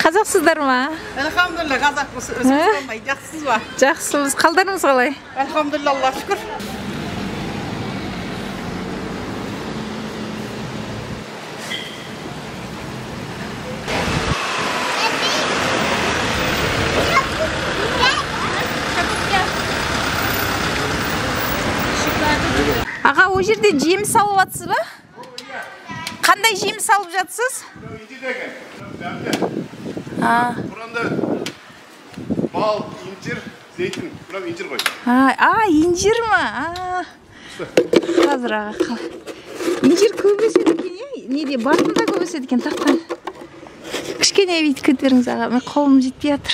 Қазақсыздар ма? Elhamdülillah Kazakmısın. Özünüz olmayı жақсысыз ба? Жақсымыз. Қалдарыңыз қалай? Elhamdülillah Allah'a şükür. Аға, о жерде жем салып жатсыз ба? Қандай жем салып жатсыз? Buranda bal, incir, zeytin. Buram incir koy. Инжир ма? Қазір аға. Инжир көп өседі екен, неде бартында көп өседі екен, тақтан. Кішкене бүйтіп көтеріңіз аға, мен қолым жетпей жатыр.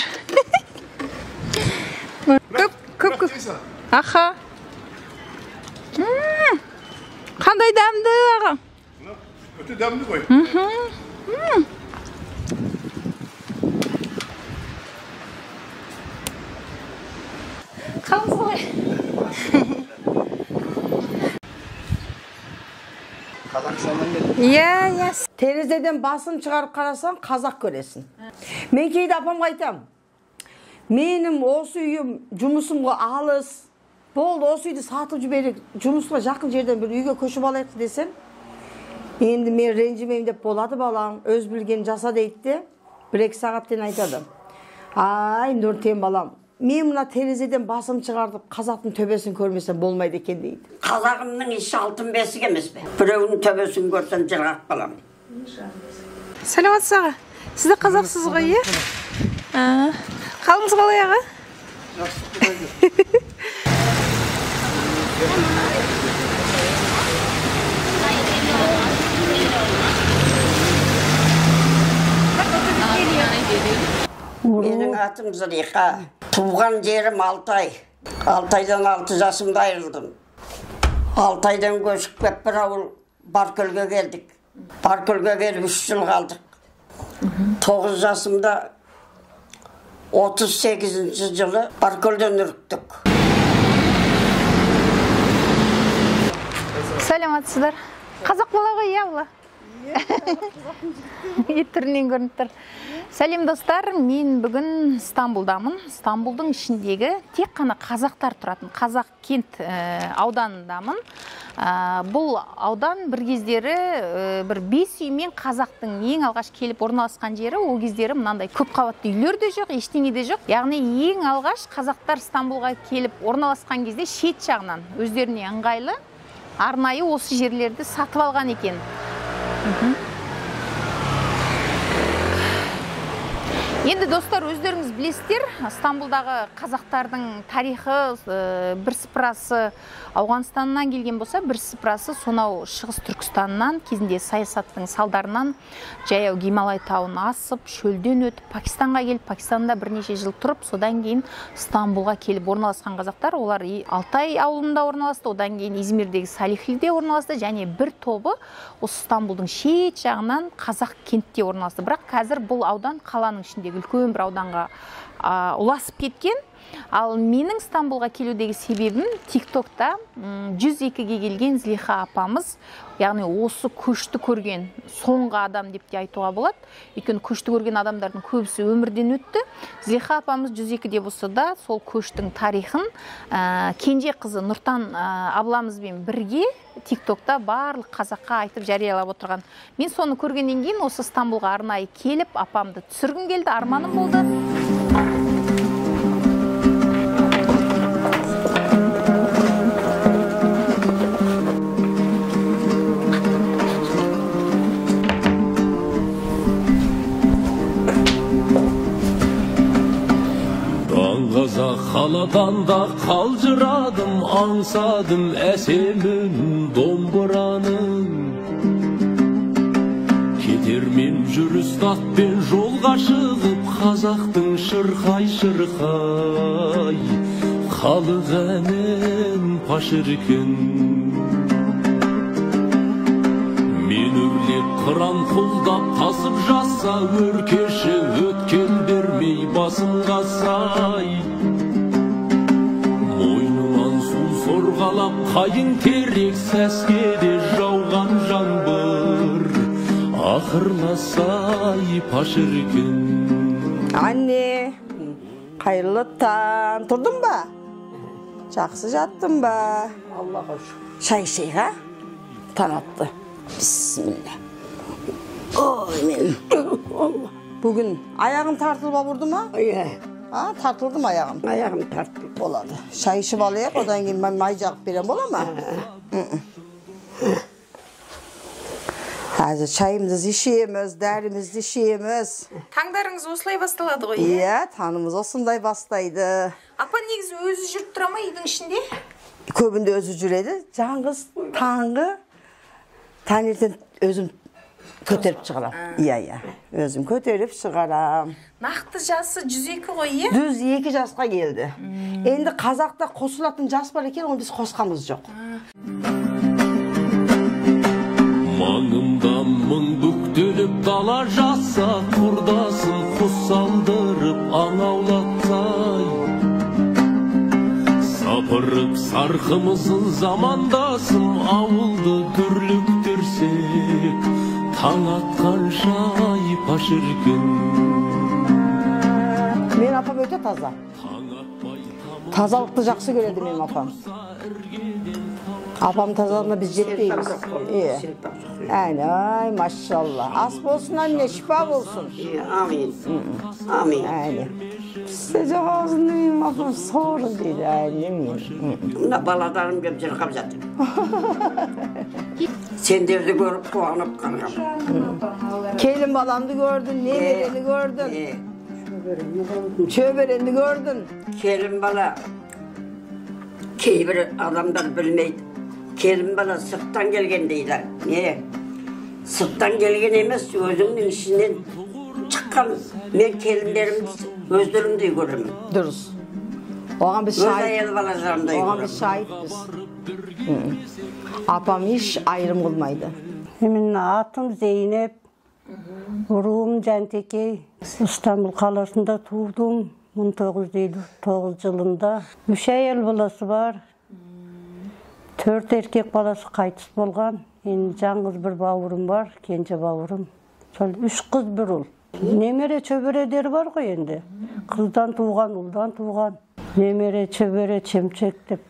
Көп. Аха. Қандай дәмді аға? Öte demli koy. Қалыңыз қалай? Иә. Терезеден басын шығарып қарасаң, қазақ көресің. Мен кейде апамға айтам. Менің осы үйім, жұмысымға алыс. Болды, осы үйді сатып жіберек, жұмысқа жақын жерден бір үйге көшіп алайық десем, енді мен ренжімеймін деп болады балаң, өз білген жаса дейді де, 1-2 сағаттен айтады. Ай, Нұртен балам, мен мына терезеден басым шығардып, қазақтың төбесін көрмесем болмайды екен дейді. Қазағымның іші алтын бесік емес бе? Біреуінің төбесін көрсем жырғақ балам. Сәлеметсіз аға. Сіз де қазақсыз ғой, е? Қалыңыз қалай аға? Менің атым Зылиха. Туған жерім Алтай. Алтайдан 6 жасымда айырылдым. Алтайдан көшіп кеп бір ауыл Баркөлге келдік. Баркөлге келіп 3 жыл қалдық. 9 жасымда 38 жылы Баркөлден үріктік. Сәлеметсіздер. Қазақ бала ғой, иә бұла? Түрінен көрініп тұр. Сәлем достар, мен бүгін Стамбулдамын. Стамбулдың ішіндегі тек қана қазақтар тұратын қазақ кент ауданындамын. Бұл аудан бір кездері бір 5 үймен қазақтың ең алғаш келіп орналасқан жері, ол кездері мынандай көп қабатты үйлер де жоқ, ештеңе де жоқ. Яғни ең алғаш қазақтар Стамбулға келіп орналасқан кезде шет жағынан өздеріне ыңғайлы арнайы осы жерлерді сатып алған екен. Енді достар, өздеріңіз білесіздер, Стамбулдағы қазақтардың тарихы бірсыпырасы Ауғанстаннан келген болса, бірсыпырасы сонау Шығыс Түркістаннан кезінде саясаттың салдарынан жаяу Гималай тауын асып, шөлден өтіп, Пакистанға келіп, Пакистанда бірнеше жыл тұрып, содан кейін Стамбулға келіп орналасқан қазақтар, олар Алтай ауылында орналасты, одан кейін Измирдегі Салихлиде орналасты, және бір тобы осы Стамбулдың шет жағынан қазақ кентте орналасты. Бірақ қазір бұл аудан қаланың ішіндегі үлкен бір ауданға ұласып кеткен. Ал менің Стамбулға келудегі себебім TikTokта 102-ге келген Зылиха апамыз, яғни осы көшті көрген соңғы адам деп те айтуға болады. Өйткені көшті көрген адамдардың көбісі өмірден өтті. Зылиха апамыз 102-де болса да сол көштің тарихын кенже қызы Нұртан абламызбен бірге TikTokта барлық қазаққа айтып жариялап отырған. Мен соны көргеннен кейін осы Стамбулға арнайы келіп, апамды түсіргім келді, арманым болды. Қаладан да қалжырадым, аңсадым әсемін домбыраның. Кетермен жүріс атпен жолға шығып, қазақтың шырқай халық әнін пашыркен. Мен өрлеп қыран құлдап тасып жаса, өркеші өткен бермей басымға сай. Сорғалап қайың терек сәскеде жауған жаңбыр, ақырласай пашыркен. Anne, hayırlı taң. Тұрдың ба? Жақсы жаттың ба? Allah'a şükür. Шай ішейік, ha? Таң атты. Bismillah. Oy men. Bugün ayağın tartılıp vurdu mu? Ha, tartıldı mı ayağın? Ayağım tarttı. Oladı. Çay içip alayım, odan кейін ben may жағып берем, bola mı? Hazır çayımızı içeyimiz, dərimizi içeyimiz. Таңдарыңыз осылай басталады ғой, Iya, tanımız osындай бастайды. Апа негізі өзі жүріп тұра ма үйдің ішінде? Көбінде өзі жүреді. Жаңғыз таңғы таңертең өзім көтеріп шығарам. Iya. Өзім көтеріп шығарам. Нақты жасы 102 ғой, иә? 102 жасқа келді. Енді қазақта қосылатын жас бар екен, оны біз қосқанымыз жоқ. Mаңымда мың бүктеліп дала жаса, құрдасын құс салдырып аң аулатсай. Сапырып сарқымызын замандасым, ауылды дүрліктірсек, таң атқанша паш еркін. Мен апам өте таза. Тазалықты жақсы көреді менің апам. Апам тазалығына біз жетпейміз. Ай, машалла. Ас болсын, anne, şifa болсын. Amin. Amin. Aynen. Size çok ağzında benim apam sorun dedi annem. Buna balalarım gibi zırkap zaten. Senleri görüp kulağınıp kalkam. Kelin balamdı gördün, nelereni gördün. Çöbereni gördün. Kerim bala, bir adamlar bilmeydi. Kerim bala sırttan gelgen deydiler. Niye? Sırttan gelgen emez, özümün içinden çıkan. Ben kelimlerimi gözlerimde görürüm. Dürüst. Oğan biz Özel şahit. el balalarımda Oğan görürüm. biz şahit biz. Apam hiç ayrım kılmaydı. Менің атым Зейнеп, ұруым Жантекей. İstanbul қаласында тудым 1959 жылында. 3 әйел баласы бар. 4 еркек баласы қайтыс болған. Енді жаңғыз бір бауырым бар, кенже бауырым. Сол 3 қыз бір ұл. Немере чөбередер бар ғой енді. Қыздан туған, ұлдан туған. Немере чөбере чемчек деп.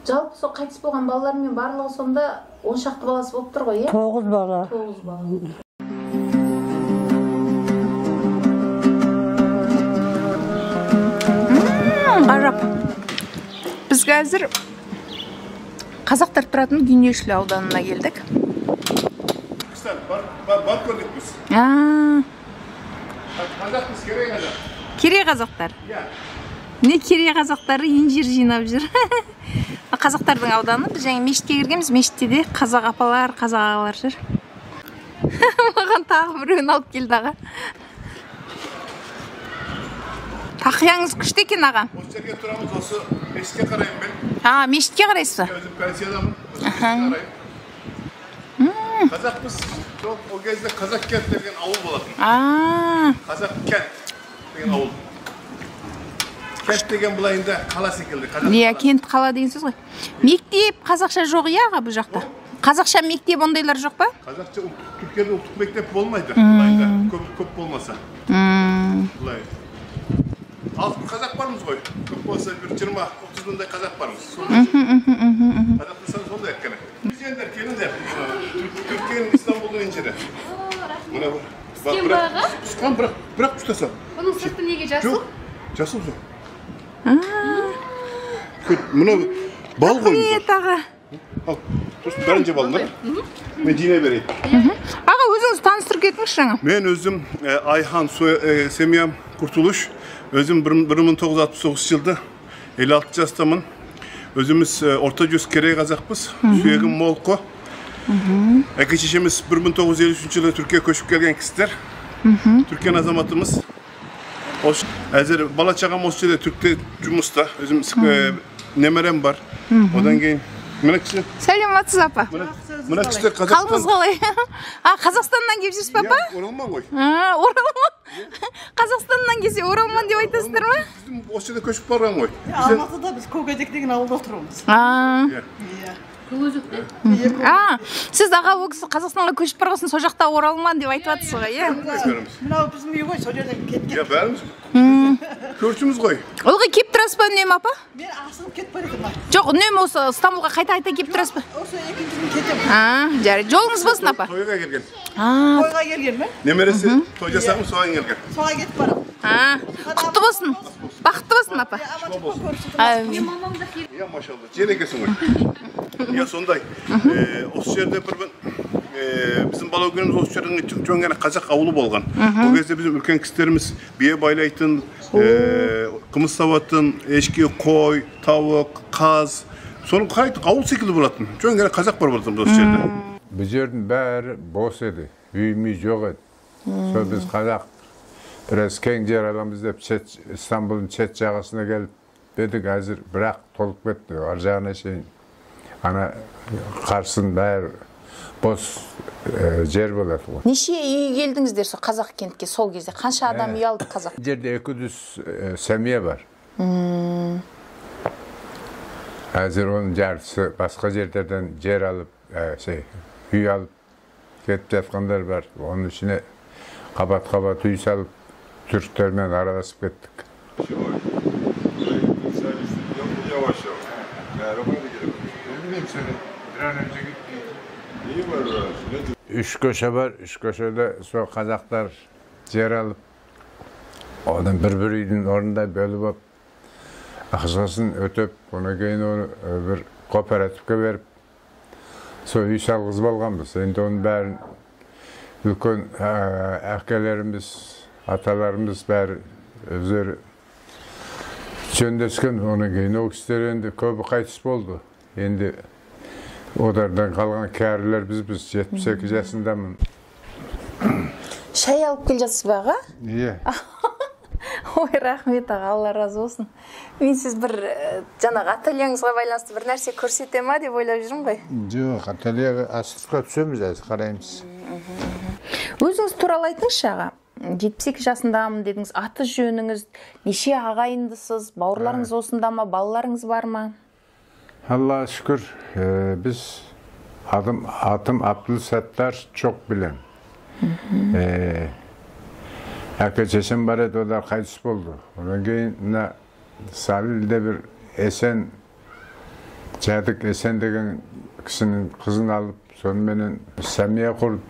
Жалпы сол қайтыс болған балалармен барлығы сонда 10 шақты баласы болып тұр ғой, иә? 9 бала. 9 бала. Қарап. Біз қазір қазақтар тұратын Гүйнешлі ауданына келдік. İşte bar gördük biz. Kazakız, kerey kazak. Керей қазақтар. Ya. Не керей қазақтары инжир жинап жүр. Қазақтардың ауданы. Біз жаңа мешітке кіргенбіз. Мешітте де қазақ апалар, қазақ ағалар жүр. Маған тағы біреуін алып келді аға. Тақияңыз күшті екен аға. Осы жерге тұрамыз, осы мешітке қараймын ben. Мешітке қарайсыз ба? Өзім пенсиядамын. Мешітке қараймын. Қазақпыз. O кезде Қазақ кент деген ауыл болатын. Қазақ кент деген ауыл. Кент деген былайында қала секілді. Иә, кент қала деген сөз ғой. Мектеп қазақша жоқ, иә аға бұл жақта? Қазақша мектеп ондайлар жоқ па? Қазақша Türkiye'de ұлттық мектеп болмайды. Былайында көп болмаса. Былай. Ал қазақ бармыз ғой. Көп болса бір 20-30 мыңдай қазақ бармыз. Қазақстан сондай екен. Bizler kelinde Türkiye'nin İstanbul'un inciri. Buna bak. Kim bağı? Sıkan bırak ustasa. Bunun sırtı nege жасыл? Yok. Жасыл bu. Buna bal koymuş. Evet ağa. Al. Dursun bence balını. Medine vereyim. Ağa özünüz tanıştırıp ketmiş жаңа. Ben özüm Ayhan Semiyam Kurtuluş. Özüm 1969 yılda 56 yaştamın. Özümüz orta yüz kerey kazakpız. Süyegim Molko. Eke çeşemiz 1953 yılda Türkiye'ye köşüp gelgen kişiler. Türkiye'nin azamatımız. Əzər bala çağam olsa da Türk'te cumusta. Özüm nemerem var. Odan кейін Мынакisi. Сәлеметсіз апа. Мынакisi Қазақстан. Қалыңыз қалай? Қазақстаннан келіп жүрсіз ба? Оралман ғой. Оралман. Қазақстаннан келсе оралман деп айтасыздар ма? Bizim осы жерде көшіп барған ғой. Алматыда біз Көкөзек деген ауылда отырмыз. Сіз аға ол кісі Қазақстанға көшіп барғасын сол жақта оралман деп айтып жатсыз ғой, иә? Мынау біздің үй ғой, сол жерден кеткен. Ya bәріміз көршіміз ғой. Ылғи кеп тұрасыз ба үнемі апа? Мен асығып кетіп бара жатырмын. Жоқ, үнемі осы Стамбулға қайта кеп тұрасыз ба? Осы екінші күн кетемін. Жарайды. Жолыңыз болсын апа. Тойға келген. Тойға келген ме? Немересі той жасағым соған келген. Соға кетіп барам. Құтты болсын. Бақытты болсын апа. Ya maşallah. Jenekesің ғой. Ya сондай. Осы жерде біздің бала күніміз осы жердің жөн ғана қазақ ауылы болған. Ол кезде bizim үлкен кісілеріміз бие байлайтын, қымыз сауатын, ешкі, қой, тауық, қаз. Соның қайты ауыл секілді болатын. Жөн ғана қазақ бар болатын осы жерде. Бұл жердің бәрі бос еді, үйіміз жоқ еді. Сол біз қазақ біраз кең жер аламыз деп İstanbul'un шет жағасына келіп едік, әзір бірақ толып кетті. Ар жағына шейін ана қарсын бәрі бос жер болады ғой. Неше үй келдіңіздер сол қазақ кентке сол кезде? Қанша адам үй алды қазақ? Жерде 200 семья бар. Әзір оның жартысы басқа жерлерден жер алып, үй алып кетіп жатқандар бар. Оның ішіне қабат-қабат үй салып, түріктермен араласып кеттік. Үш көше бар, үш көшеде сол қазақтар жер алып, одан бір-бір үйдің орнында бөліп алып, ақшасын өтіп, оны кейін оны бір кооперативке беріп, сол үй салғызып алғанбыз. Енді оның бәрін үлкен әкелеріміз, аталарымыз бәрі өздері жөндескен. Оның кейін ол кісілер енді көбі қайтыс болды. Енді одардан қалған кәрілер біз 72 жасындамын. Шай алып кел жатсыз ба аға? Иә. Ой, рахмет аға, Алла разы болсын. Мен сіз бір жаңағы ательеңізге байланысты бір нәрсе көрсете ма деп ойлап жүрмін ғой. Жоқ, ательеге асырға түсеміз, әзір қараймыз. Өзіңіз туралы айтыңызшы аға. 72 жасындамын дедіңіз, аты жөніңіз, неше ағайындысыз, бауырларыңыз осында ма, балаларыңыз бар ма? Аллаға шүкір, біз атым Абдулсаттар çok білем. Әке шешем бар еді, олар қайтыс болды. Одан кейін Салилде бір Esen, Жадық Esen деген кісінің қызын алып, сонымен сәмия құрып.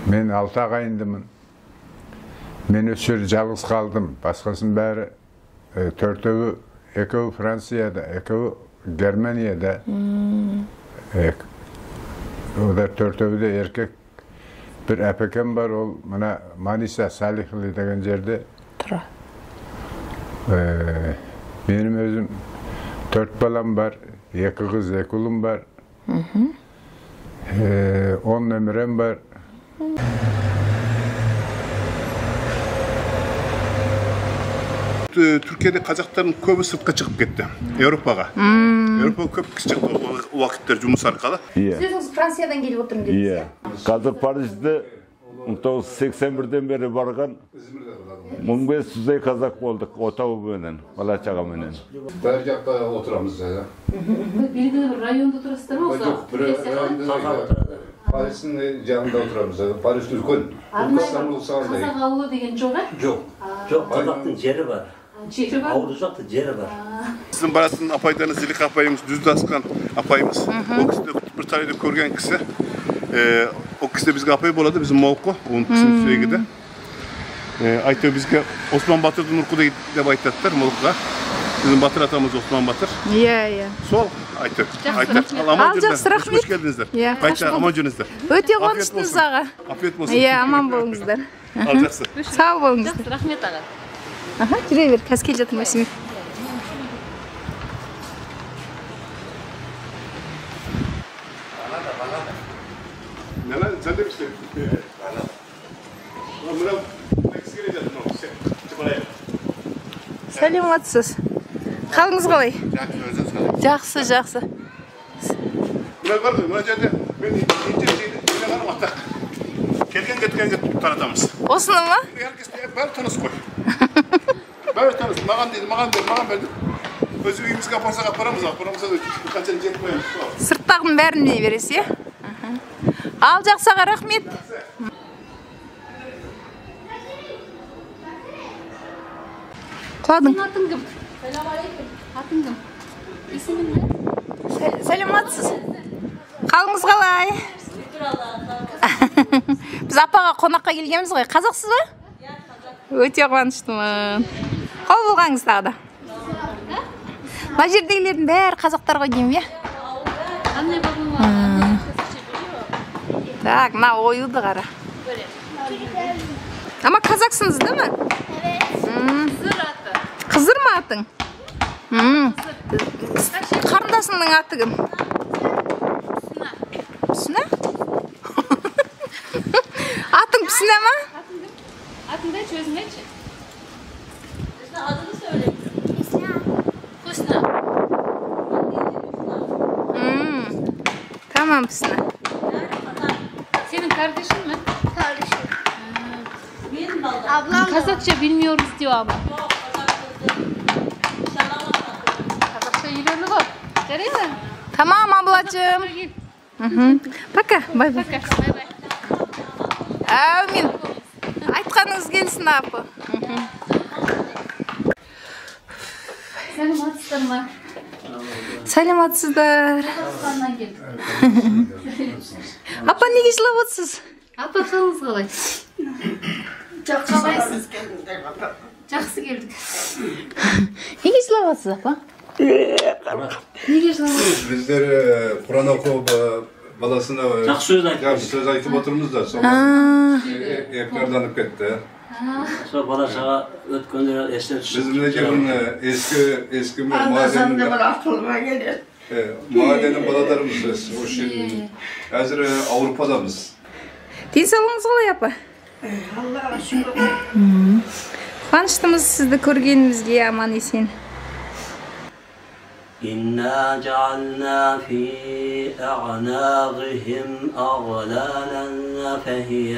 Мен 6 ағайындымын. Мен осы жерде жалғыз қалдым. Басқасын бәрі 4-ü, 2-ü Fransiyada, 2-ü Germaniyada. Olar 4-ü de erkek. Bir əpəkəm var, o Manisa Salihli деген жерде. Тұра. Benim özüm 4 balam var, 2 kız, 2 oğlum var. 10 ömrüm var. Türkiye'de Kazakların köbü sırtqa çıkıp gitti. Avrupa'ga. Avrupa köp kişi çıktı o vakitler Cumus arkalı. Siz Fransa'dan gelip oturun dediniz ya? Қазір Парижде 1981'den beri барған 1500'dey қазақ болдық отауыменен, бала-шағаменен. Бір жақта отырамыз ya. Белгілі бір районда тұрасыздар ма? Жоқ, бір районда Париждің жанында отырамыз. Париж үлкен. Қазақ ауылы деген жоқ, Жоқ. Жоқ, қазақтың жері бар. Жері бар? Ауылы жоқты жері бар. Sizin barasının apaylarınız, Zilik apayımız, Düzde Askan apayımız. O kişi de bir tane de körgen kişi. O kişi de bizge apay boladı, bizim Molko. Onun kişinin sürekli. Aytıyor bizge Osman Batır'da Nurku'da de baytatlar Molko'ga. Bizim Batır atamız Osman Batır. Иә. Sol Aytıyor. Ал жақсы рахмет. Hoş geldinizler. Aytıyor, aman jönünüzler. Өте қуаныштымыз аға. Afiyet olsun. Иә, аман болыңыздар. Al жақсы. Сау болыңыздар. Жақсы, рахмет аға. Аха, жүре бер, қазір келе жатырмын Мәсиме. Neler, sen de bir şey. Mına next geleceğiz bunu. Çıparaya. Сәлеметсіз. Қалыңыз қалай? Жақсы, жақсы. Mına var mı? Mına жерде мен инженер şeyde қарап аттақ. Келген-кеткенге таратамыз. Осыны ма? Herkes bәрі tanыс қой. Bәрі tanыс. Маған дейді, маған берді. Özü uyumuzga aparamız da kançalik жетпейmiz. Сырттағының бәрін не бересіз, е? Ал, жақсы аға, рахмет. Құладың? Атың кім? Атың кім? Есімің не? Сәлематсыз. Қалыңыз қалай? Біз апаға қонаққа келгенбіз ғой. Қазақсыз ба? Өте қуаныштымын. Қол болғаңыз тағы да. Мына жердегілердің бәрі қазақтарға деймін, е? Қандай бабың бар? Так, мына оюды қара. Ama Kazaksınız değil mi? Evet. Kızır atı. Kızır mı atın? Karındasının atı kim? Püsüne. Atın püsüne mi? Atın da çözün ne için? Adını söyle. Hüsna. Tamam püsüne. Senin kardeşin mi? Kardeşim. Ablam Kazakça bilmiyoruz diyor ama. Kazakça ilerli bak. Görüyor musun? Tamam ablacığım. Пока. Bay bay. Bay bay. Amin. Айтқаныңыз келсін апы. Сәлематсыздар. Сәлематсыздар. Қазақстаннан келдік. Апа неге жылап отырсыз? Апа қалыңыз қалай? Қалайсыз? Жақсы келдік. Неге жылап отырсыз апа? Неге жылап отырсыз? Bizler Kur'an okuyup balasına söz aytıp oturumuz da sonra evlerden ketти. Sonra bala sağa ötkönler esler Biz Recep'in eski mahallenin aklıma gelir. mahallenin balalarımız. O şimdi hazır Avrupa'damız. Денсаулығыңыз қалай апа? Allah'a şükür. Қуаныштымыз сізді көргенімізге аман есен. إنا جعلنا في أعناقهم أغلالا فهي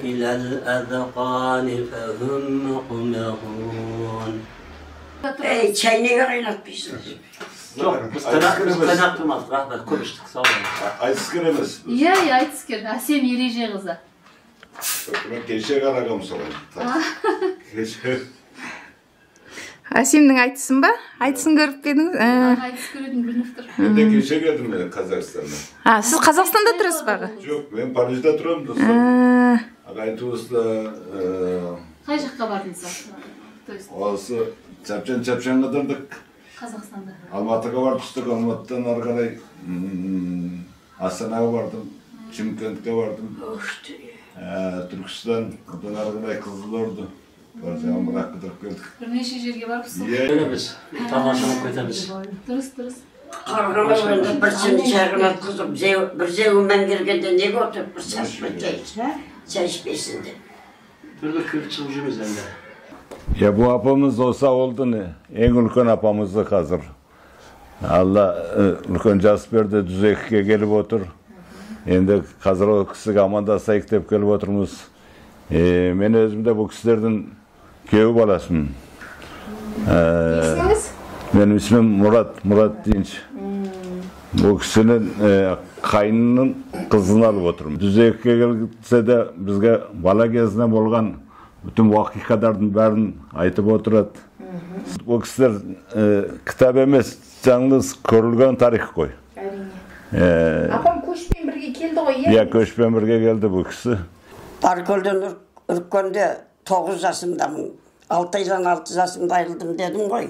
إلى الأذقان فهم مقمحون. Çay ne kaynatmışsın? Yok, biz tırnaktırmadık, rahmet, konuştuk, sağ olun. Aysıskır emez. Ya айтыскер, Асем ереже қызы. Ben geçe karagam sana. Асемнің айтысын ба? Айтысын көріп пе едіңіз? Айтыс көретін білініп тұр. Ben de geçe geldim ben Kazakistan'dan. Сіз Қазақстанда тұрасыз ба? Yok, ben Paris'te duruyorum da. Agaytuğuz'da Қай жаққа бардыңыз? olası çapçan kadırdık. Қазақстанда. Almatı'ya varmıştık, Almatı'dan arkaday Astana'ya vardım, Çimkent'e vardım. Türkistan, oradan arkaday Kızılordu. Barcağım bıraktık geldik. Бірнеше жерге барыпсыз? Öyle biz, tamamlamak koyarız. Дұрыс. Kargama önünde bir seni çayına kızım. Bir zevmen girgende ne götürüp bir saçma çay içmesin de. Böyle kırık çıkmışımız hem de. Ya bu apamız olsa oldu ne? En ülken apamızlık hazır. Allah ülken Jasper'de düzekке gelip otur. Endi hazır o kişiga amandasayık dep gelip oturmuz. Men özüm de bu kişilerden köy balasın. İsminiz? Benim ismim Murat Dinç. Bu kişinin kayınının kızını alıp oturum. Düzekке gelse de bizge bala gezine bolgan bütün vakikalarının bärini aytıp oturat. Bu kişiler kitap emes, жаңлыс көрülgen tarih koy. Апам көшпен бірге келді ғой, е? Ya köşpen birge geldi bu kişi. Barköl'den ürkönde 9 yaşımdamın. 6 yaşımda ayrıldım dedim koy.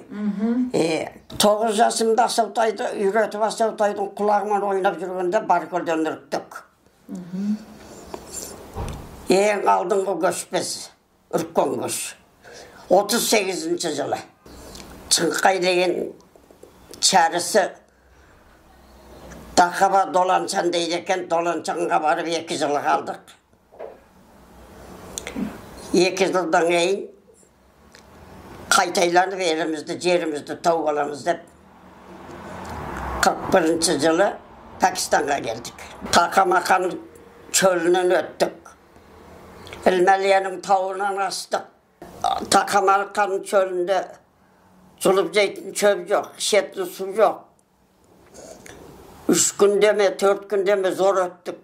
9 yaşımda Asavtay'da, üretip Asavtay'dan kulağıma oynap жүрgende Barköl'den ürktük. En aldığım göçpesi, ürkön göç. 38. yılı. Çınkay degen çarısı Dakaba dolançan deyirken dolançanға barıp 2 yıl kaldık. 2 yıldan keyin kaytaylanıp elimizde, yerimizde tavuk alamız dep 41. yılı Pakistan'a geldik. Takamakanın çölünden öttük. Elmeliye'nin tavuğundan astık. Takamarkanın çölünde sulup zeytin çöp yok, şetli su yok. 3 gün deme, 4 gün deme zor öttük.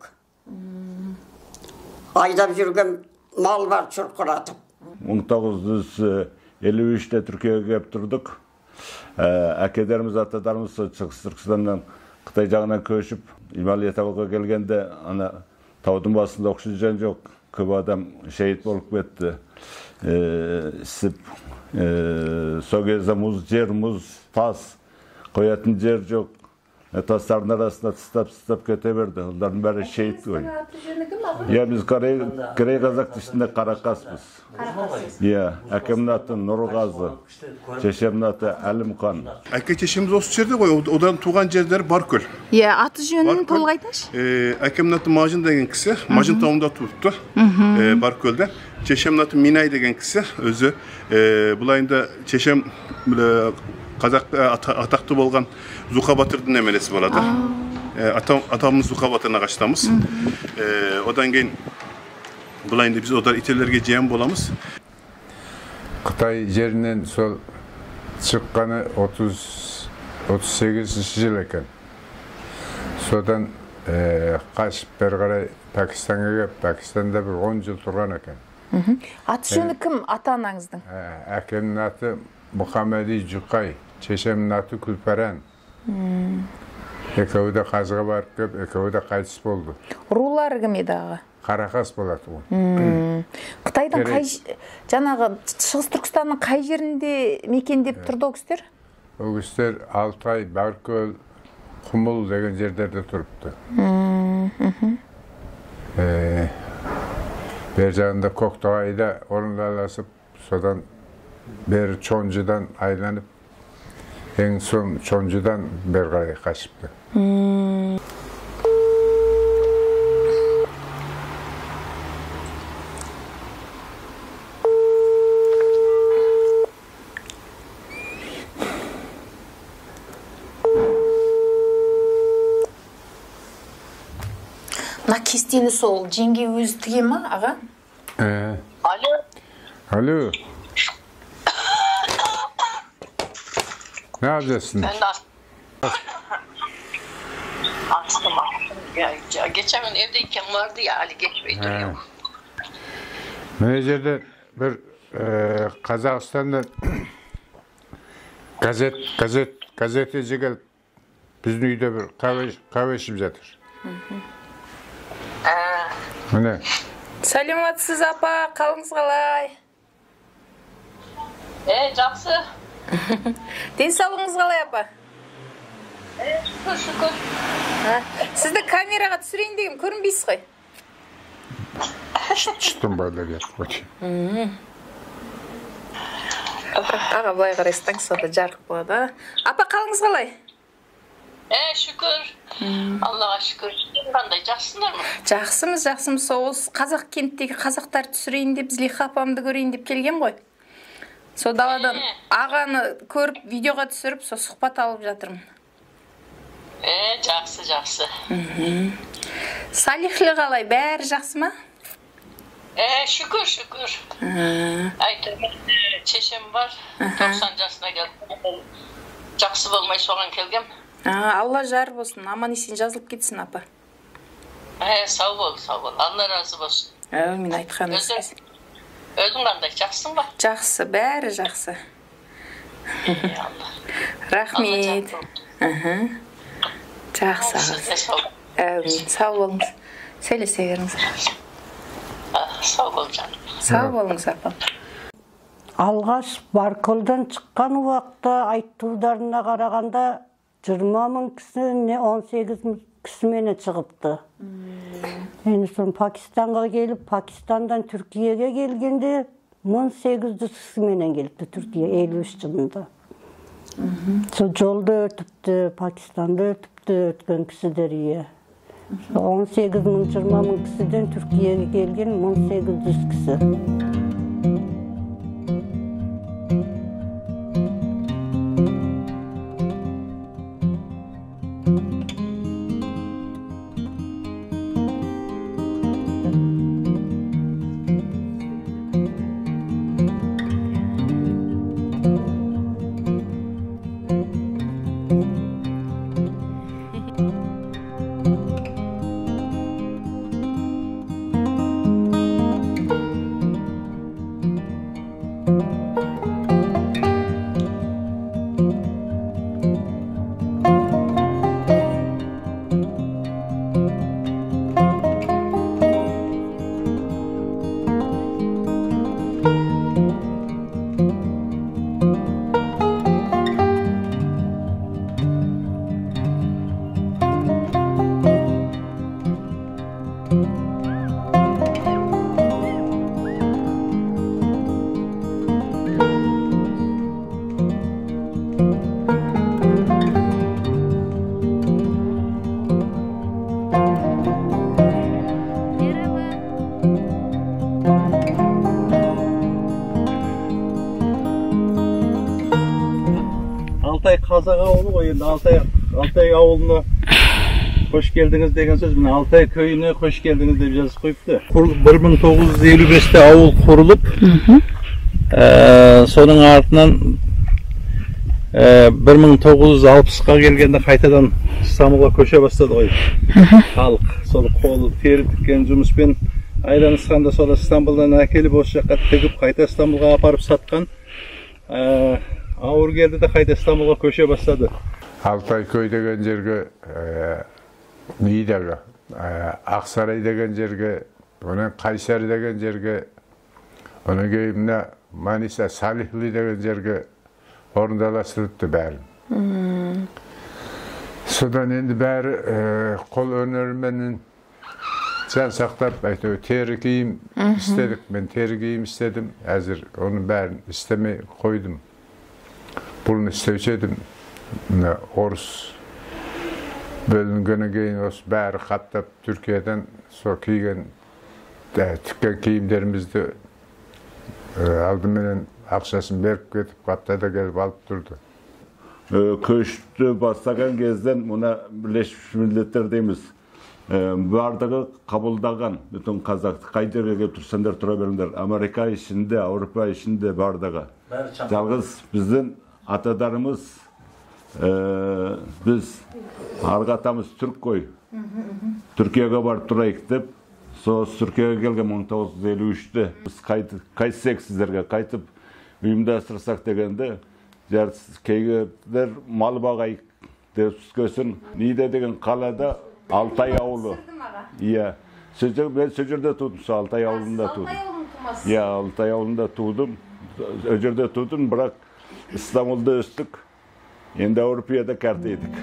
Ayda yürgen mal var çurkuratıp. 1953'te Türkiye'ye gelip durduk. Әкелерimiz, atalarımız Шығыс Түркістаннан Қытай жағынан көшіп, Ималия тауға келгенде, ана таудың басында оксижен жоқ, көп адам шейіт болып кетті. Сіп, сол кезде мұз, жер, мұз, тас, қоятын жер жоқ. Тастардың арасында тыстап кете берді. Олардың бәрі шейіт қой. Я біз Корей қазақ ішінде Қарақаспыз. Я, әкемнің аты Нұрғазы, шешемнің аты Әлімхан. Әке шешеміз осы жерде ғой, одан туған жерлері Баркөл. Иә, аты жөнін толық айтыңызшы. Әкемнің аты Мажын деген кісі, Мажын тауында туыпты, Баркөлде. Шешемнің аты Минай деген кісі, өзі. Бұл айында шешем қазақ атақты болған Зуха Батырдың немересі болады. Атамыз Зуха Батырына қаштамыз. Одан кейін бұл айында біз одар ителерге жиен боламыз. Қытай жерінен сол шыққаны 38 жыл екен. Содан қашып бері қарай Пәкістанға келіп, Пәкістанда бір 10 жыл тұрған екен. Аты жөні кім ата анаңыздың? Әкемнің аты Мұхаммеди Жүқай, шешемнің аты Күлпәрән. Екеуі де қазға барып кеп, екеуі де қайтыс болды. Рулары кім еді аға? Қарақас болады ол. Қытайдың жаңағы Шығыс Түркістанның қай жерінде мекендеп тұрды ол кісілер? Ол кісілер Алтай, Баркөл, Құмыл деген жерлерде тұрыпты. Бер жағында Көктоғайда орындаласып, содан бері Чонжыдан айланып, ең соң Чонжыдан бері қарай қашыпты. Мына кестені сол жеңге өзі тіге ма, аға? Alo. Alo. Ne yapacaksın? Ben de astım. Ya, geçen gün evdeyken vardı ya Ali geçmeyi duruyor. Menajerde bir Kazakistan'dan gazeteci gelip bizim uyda bir kahve içip жатыр. Mine. Саламатсыз апа, қалыңыз қалай? Жақсы. Денсаулығыңыз қалай апа? Шүкір. Сізді камераға түсірейін дегем, көрінбейсіз ғой? Çıktım böyle yapmak. Аға былай қарайсың, сонда жарық болады. Апа, қалыңыз қалай? Şükür. Allah'a şükür. Қандай жақсыңдар ма? Жақсымыз. Сол қазақ кенттегі қазақтар түсірейін деп, Злиха апамды көрейін деп келген ғой. Сол даладан ағаны көріп, видеоға түсіріп, сол сұхбат алып жатырмын. Жақсы. Салихлі қалай, бәрі жақсы ма? Şükür. Айтырмын, шешем бар, 90 жасына келді. Жақсы болмай соған келгем. Алла жар болсын, аман есен жазылып кетсін апа. Сау бол. Алла разы болсын. Әумин, айтқаныңыз. Өзің қандай, жақсың ба? Жақсы, бәрі жақсы. Рахмет. Жақсы ағыз. Әумин, сау болыңыз. Сөйлесе беріңіз. Сау бол жаным. Сау болыңыз апам. Алғаш Баркөлден шыққан уақытта айтударына қарағанда 20 мың кісі, 18 мың кісімене шығыпты. Енді сон Пакистанға келіп, Пакистандан Түркиеге келгенде 1800 кісіменен келіпті Түркия 53 жылында. Сол жолды өтіпті, Пакистанды өтіпті өткен кісідер ие. 18 мың, 20 мың кісіден Түркиеге келген 1800 кісі. Altay Kazak ауылы ғой, енді Altay ауылына hoş geldiniz деген söz. Mine Altay köyüne hoş geldiniz деп жазып қойыпты. 1955'te ауыл құрылып, соның артынан 1960'ға келгенде қайтадан İstanbul'a көше бастады ғой. Халық сол қолы тері тіккен жұмыспен айранысқанда сол İstanbul'дан әкеліп осы жаққа тігіп қайта İstanbul'ға апарып сатқан. Ауыр келді де қайта İstanbul'ға көше бастады. Altay köy деген жерге Нидегі, Ақсарай деген жерге, онан Қайсар деген жерге, онан кейін Маниса Салихли деген жерге орындаластырыпты бәрін. Содан енді бәрі қол өнеріменен жан сақтап, тері киім істедік. Мен тері киім істедім, әзір оның бәрін істемей қойдым. Бұны істеуші едім, орыс бөлінгені кейін осы бәрі қаптап Түркиядан сол киген тіккен киімдерімізді алдыменен ақшасын беріп кетіп қаптада келіп алып тұрды. Көшті бастаған кезден мұна Birleşmiş Milletler дейміз. Бардығы қабылдаған бүтін қазақты қай жерге келіп тұрсаңдар тұра беріңдер. Америка ішінде, Авропа ішінде бардығы. Жалғыз біздің атадарымыз biz арғатамыз түрк қой. Түркияға барып тұрайық деп, сол Түркияға келген 1953-те біз қайтсек сіздерге қайтып ұйымдастырсақ дегенде, кейгілер мал бағайық деп сөзкөсін. Ниде деген қалада Alтай ауылы. Иә, мен сол жерде тудым, сол Alтай ауылында тудым. Иә, Alтай ауылында тудым. Сол жерде тудым, бірақ İstanbul'da өстік. Енді Avrupa'da kardaydık.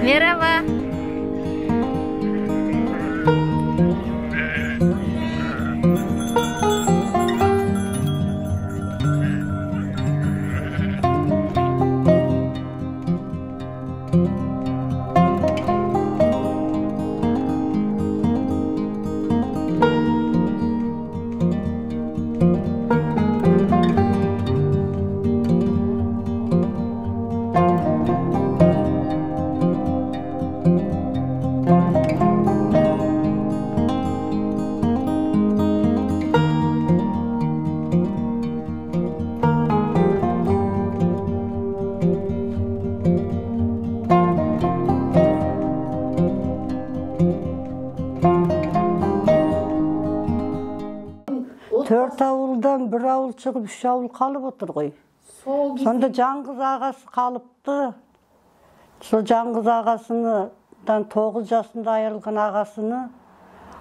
Merhaba. Төрт ауылдан бір ауыл шығып, үш ауыл қалып отыр ғой. Сонда Жаңғыз ағасы қалыпты. Сол Жаңғыз ағасынан 9 жасында айырылған ағасыны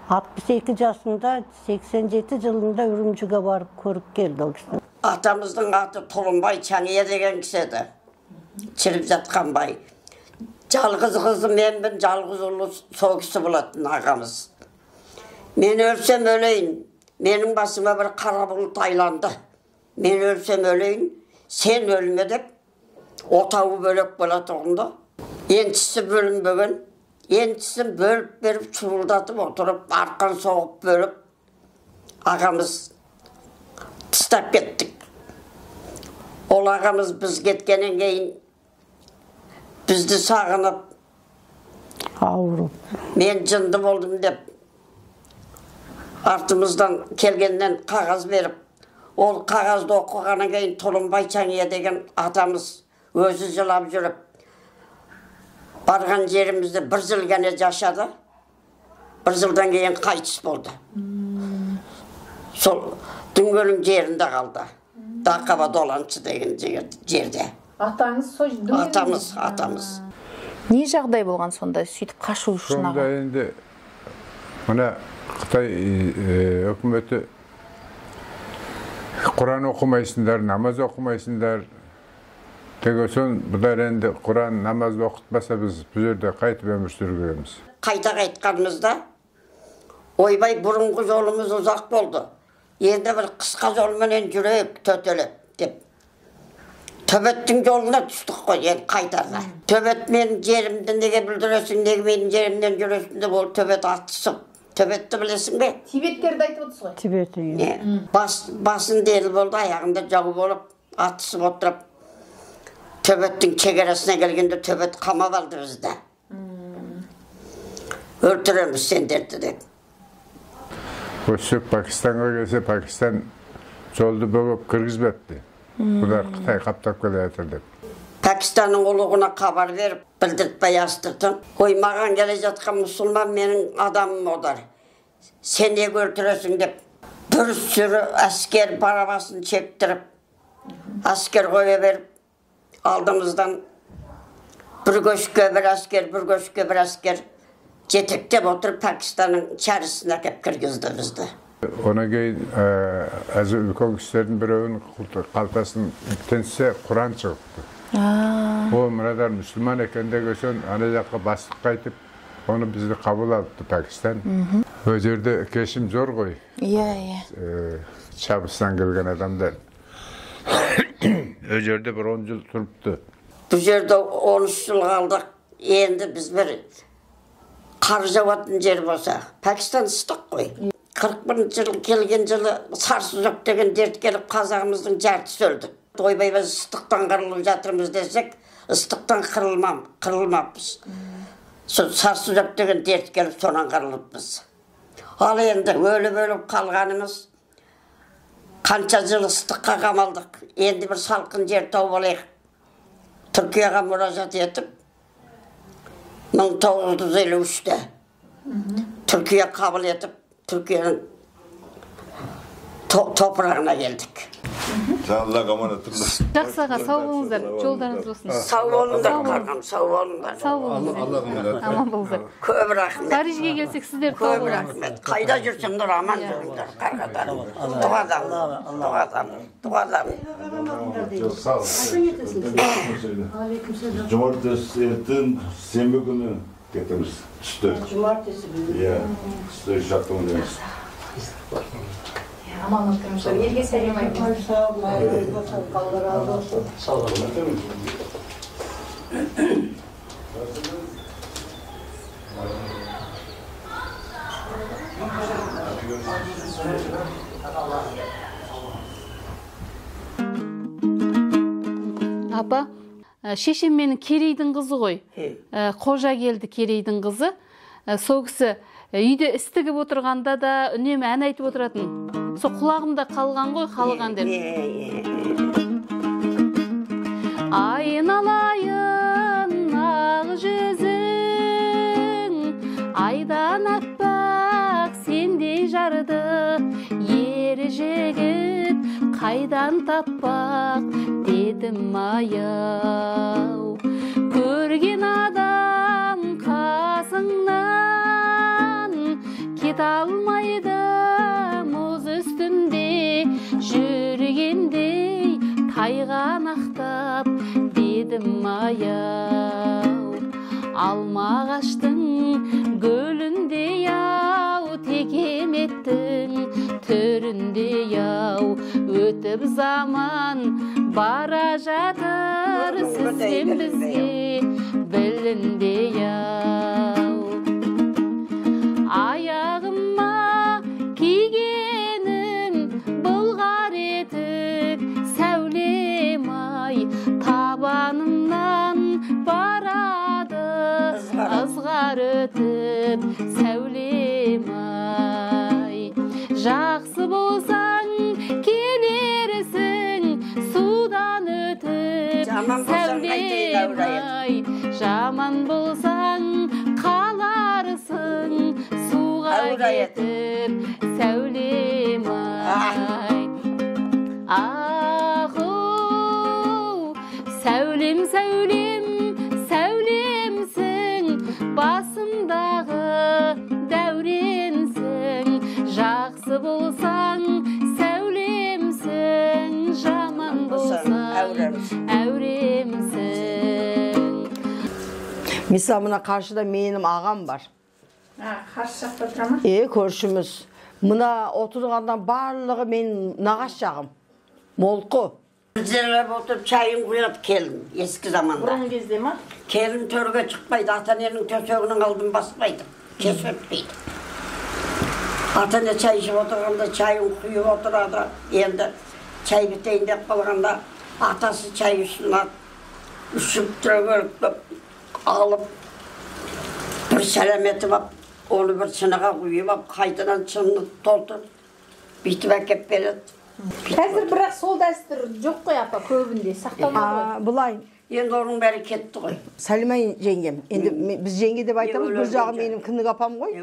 62 жасында 87 жылында Үрімжіге барып көріп келді ол кісі. Атамыздың аты Толымбай Чаңия деген кісі еді. Чіріп жатқан бай. Жалғыз қызы менбін, жалғыз ұлы сол кісі болатын ағамыз. Мен өлсем өлейін. Менің басыма бір қара бұлт айланды. Мен өлсем өлейін, сен өлме деп, отауы бөлек болады оғында. Ентісі бөлінбеген, ентісін бөліп беріп, шуылдатып отырып, арқан соғып бөліп, ағамыз тістап кеттік. Ол ағамыз біз кеткенен кейін бізді сағынып, мен жынды болдым деп, артымыздан келгеннен қағаз беріп, ол қағазды оқығаннан кейін Толымбай Чаңия деген атамыз өзі жылап жүріп, барған жерімізде 1 жыл ғана жашады, 1 жылдан кейін қайтыс болды. Сол Дүнгеннің жерінде қалды. Дақаба Доланшы деген жерде. Атаңыз сол атамыз. Не жағдай болған сонда сөйтіп қашу үшін Сонда енді мына Қытай өкіметі Құран оқымайсыңдар, намаз оқымайсыңдар деген соң бұлар енді Құран, намазды оқытпаса біз бұл жерде қайтып өмір сүргенбіз. Қайта қайтқанымызда ойбай бұрынғы жолымыз ұзақ болды. Енді бір қысқа жолменен жүрейік төтелеп деп. Төбеттің жолына түстік қой, енді қайтарда. Төбет менің жерімді неге білдіресің, неге менің жерімден жүресің деп ол төбет атысып. Төбетті білесің бе? Тибеттерді айтып отырсыз ғой? Тибет. Басын дел болды, аяғында жау болып, атысып отырып. Төбеттің шекарасына келгенде төбет қамап алды бізді. Өлтіреміз сендерді деп. Осы Пакистанға келсе, Пакистан жолды бөгіп кіргізбетті. Бұлар Қытай қаптап келе жатыр деп. Пакистанның ұлығына хабар беріп, білдіртпей астыртын. Ой, маған келе жатқан мұсылман менің адамым одар. Сен не өлтіресің деп. Дұрыс жүрі әскер барабасын чектіріп, әскер қоя беріп, алдымыздан бір көшке бір әскер жетектеп отырып Пакистанның чарысына кеп кіргізді бізді. Ona кейін әзі үлкен кісілердің біреуінің қалтасын тенсе Құран шығыпты. Ол мұрадар мұсылман екенде көшен ана жаққа бастық қайтып, оны бізді қабыл алыпты Пакистан. О жерде кешім зор ғой. Шабыстан келген адамдар. О жерде бір 10 жыл тұрыпты. Бұл жерде 13 жыл қалдық. Енді біз бір қар жауатын жер болса, Пакистан ыстық қой. 41 жыл келген жылы сарсүзек деген дерт келіп қазағымыздың жартысы өлді. Ойбай біз ыстықтан қырылып жатырмыз десек, ыстықтан қырылмаппыз. Сол сарсүзек деген дерт келіп сонан қырылыппыз. Ал енді өліп қалғанымыз қанша жыл ыстыққа қамалдық. Енді бір салқын жер тауып алайық. Түркияға мұражат етіп 1953-те Түркия қабыл етіп Türkiye'nin toprağına geldik. Allah'a emanet olun. Жақсыға сау болыңыздар, жолдарыңыз болсын. Сау болыңдар, қарғам, сау болыңдар. Сау болыңыздар. Аман болыңыздар. Көп рахмет. Парижге келсек сіздер тау Көп рахмет. Қайда жүрсеңдер аман жүріңдер, қарғадар. Дұғадан. Sağ olun. Cumartesi erten, Sembе günü getiririz. Üstü. Cumartesi günü. Ya, üstü şartımı demiş. Aman oturmuşlar. Yerге сәлем айтыңыз. Sağ olun. Allah razı olsun. Sağ olun. Апа, шешем менің Керейдің қызы ғой. Қожа келді Керейдің қызы. Сол кісі үйде істігіп отырғанда да үнемі ән айтып отыратын. Сол құлағымда қалған ғой, халық әндері. Айналайын ақ жүзің, айдан аппақ сендей жарды, ер жігіт қайдан таппақ дедім аяу. Көрген адам қасыңнан кет алмайды, мұз үстінде жүргендей тайған ақтап дедім аяу. Алма ағаштың гүліндей ау, текеметтің түріндей ау, өтіп заман бара жатыр сізден бізге біліндей ау. Аяғыма кигенім бұлғар етік сәулем ай, табанымнан барады ызғар өтіп сәулем ай. Жақсы болсаң келерсің судан өтіп сәулем ай, жаман болсаң қаларсың суға кетіп сәулем ай. Аху сәулем сәулем сәулем сәулемсің, басымдағы дәуренсің, жақсы болсаң сәулемсің, жаман болсаң әуремсің. Mesela mına karşıda benim ağam var. Karşı жақта тұра ма? Көршіміз. Мына отырғандан барлығы менің нағаш жағым. Молқы. Bizlerle oturup çayın koyup kelin eski zamanda. Bұрын кезде ма? Kelin törge çıkmaydı, atanenin tösöğünün aldın basmaydı, kesörtmeydi. Atane çay içip oturganda çayın kuyup oturardı. Endi çay biteyin dep kalganda atası çay üstüne üşüp törge alıp bir selameti bap, onu bir çınağa koyup bap, kaydıran çınını doldurup bitip ekip verir. Қазір бірақ сол дәстүр жоқ қой апа, көбінде сақталмады ғой. Бұлай. Енді оның бәрі кетті ғой. Сәлима жеңгем. Енді біз жеңге деп айтамыз, бір жағы менің кіндік апам ғой.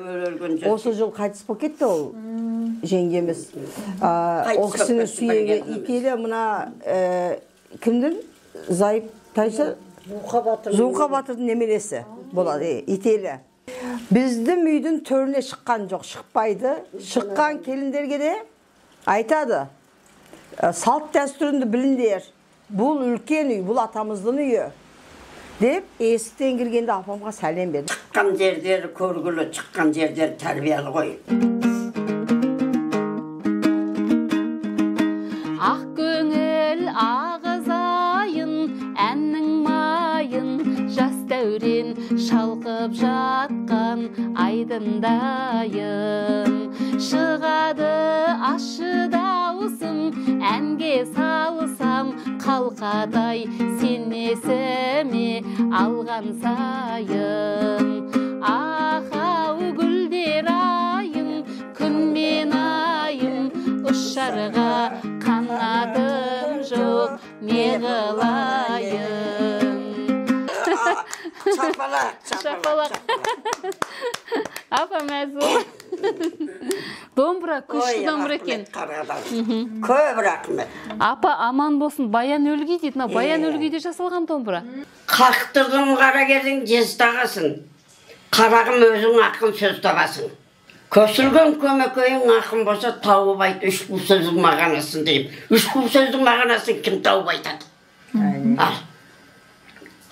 Осы жыл қайтыс болып кетті ол жеңгеміз. Ол кісінің сүйегі ителі мына кімдің? Зайып Тайшы? Зуңқа Батырдың немересі болады, ителі. Біздің үйдің төріне шыққан жоқ, шықпайды. Шыққан келіндерге де айтады. Салт дәстүрінді біліндер. Бұл үлкен үй, бұл атамыздың үйі. Деп, есіктен кіргенде апамға сәлем берді. Шыққан жердер көргілі, шыққан жердер тәрбиялы ғой. Ақ көңіл ағызайын, әннің майын, жас дәурен шалқып жатқан айдындайын. Шығады ашы даусым, әнге салсам қалқадай, сен есіме алған сайын. Ахау гүлдер айым, күн мен айым, ұшарға қанатым жоқ, неғылайым. Шапалақ. Апа мәзу. Домбыра, күшті домбыра екен. Көп рахмет. Апа аман болсын, баян өлгей дейді. Баян өлгейде жасалған домбыра. Қақтырдым қара кердің жез тағасын. Қарағым өзің ақын сөз табасың. Көсілген көмекейің ақын болса тауып айт, үш бұл сөздің мағанасын дейім. Үш бұл сөздің мағанасын кім тауып айтады?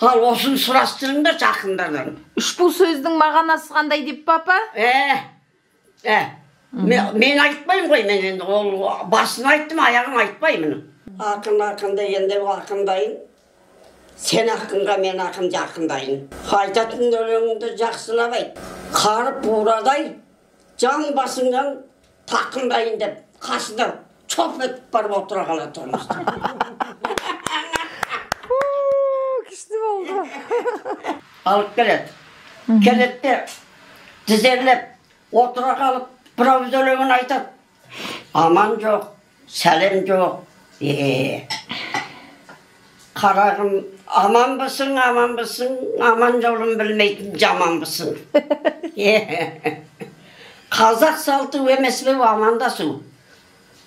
Ал осын сұрастырыңдар жақындардан. Үш бұл сөздің мағанасы қандай деп папа? Мен айтпайым ғой, мен енді ол басын айттым, аяғын айтпаймын. Ақын дегенде ақындайын, сен ақынға мен ақын жақындайын. Айтатын өлеңіңді жақсылап айт. Қарып бурадай, жан басыңнан тақындайын деп, қасында чоп өтіп барып отыра қалады тұрмызды. Күшті болды. Алып келеді. Келетте тізерлеп, отыра қалып, бір ауыз өлеңін айтады. Аман жоқ, сәлем жоқ. Қарағым, аман бысың, аман жолын білмейтін жаман бысың. Қазақ салты емес бе амандасу.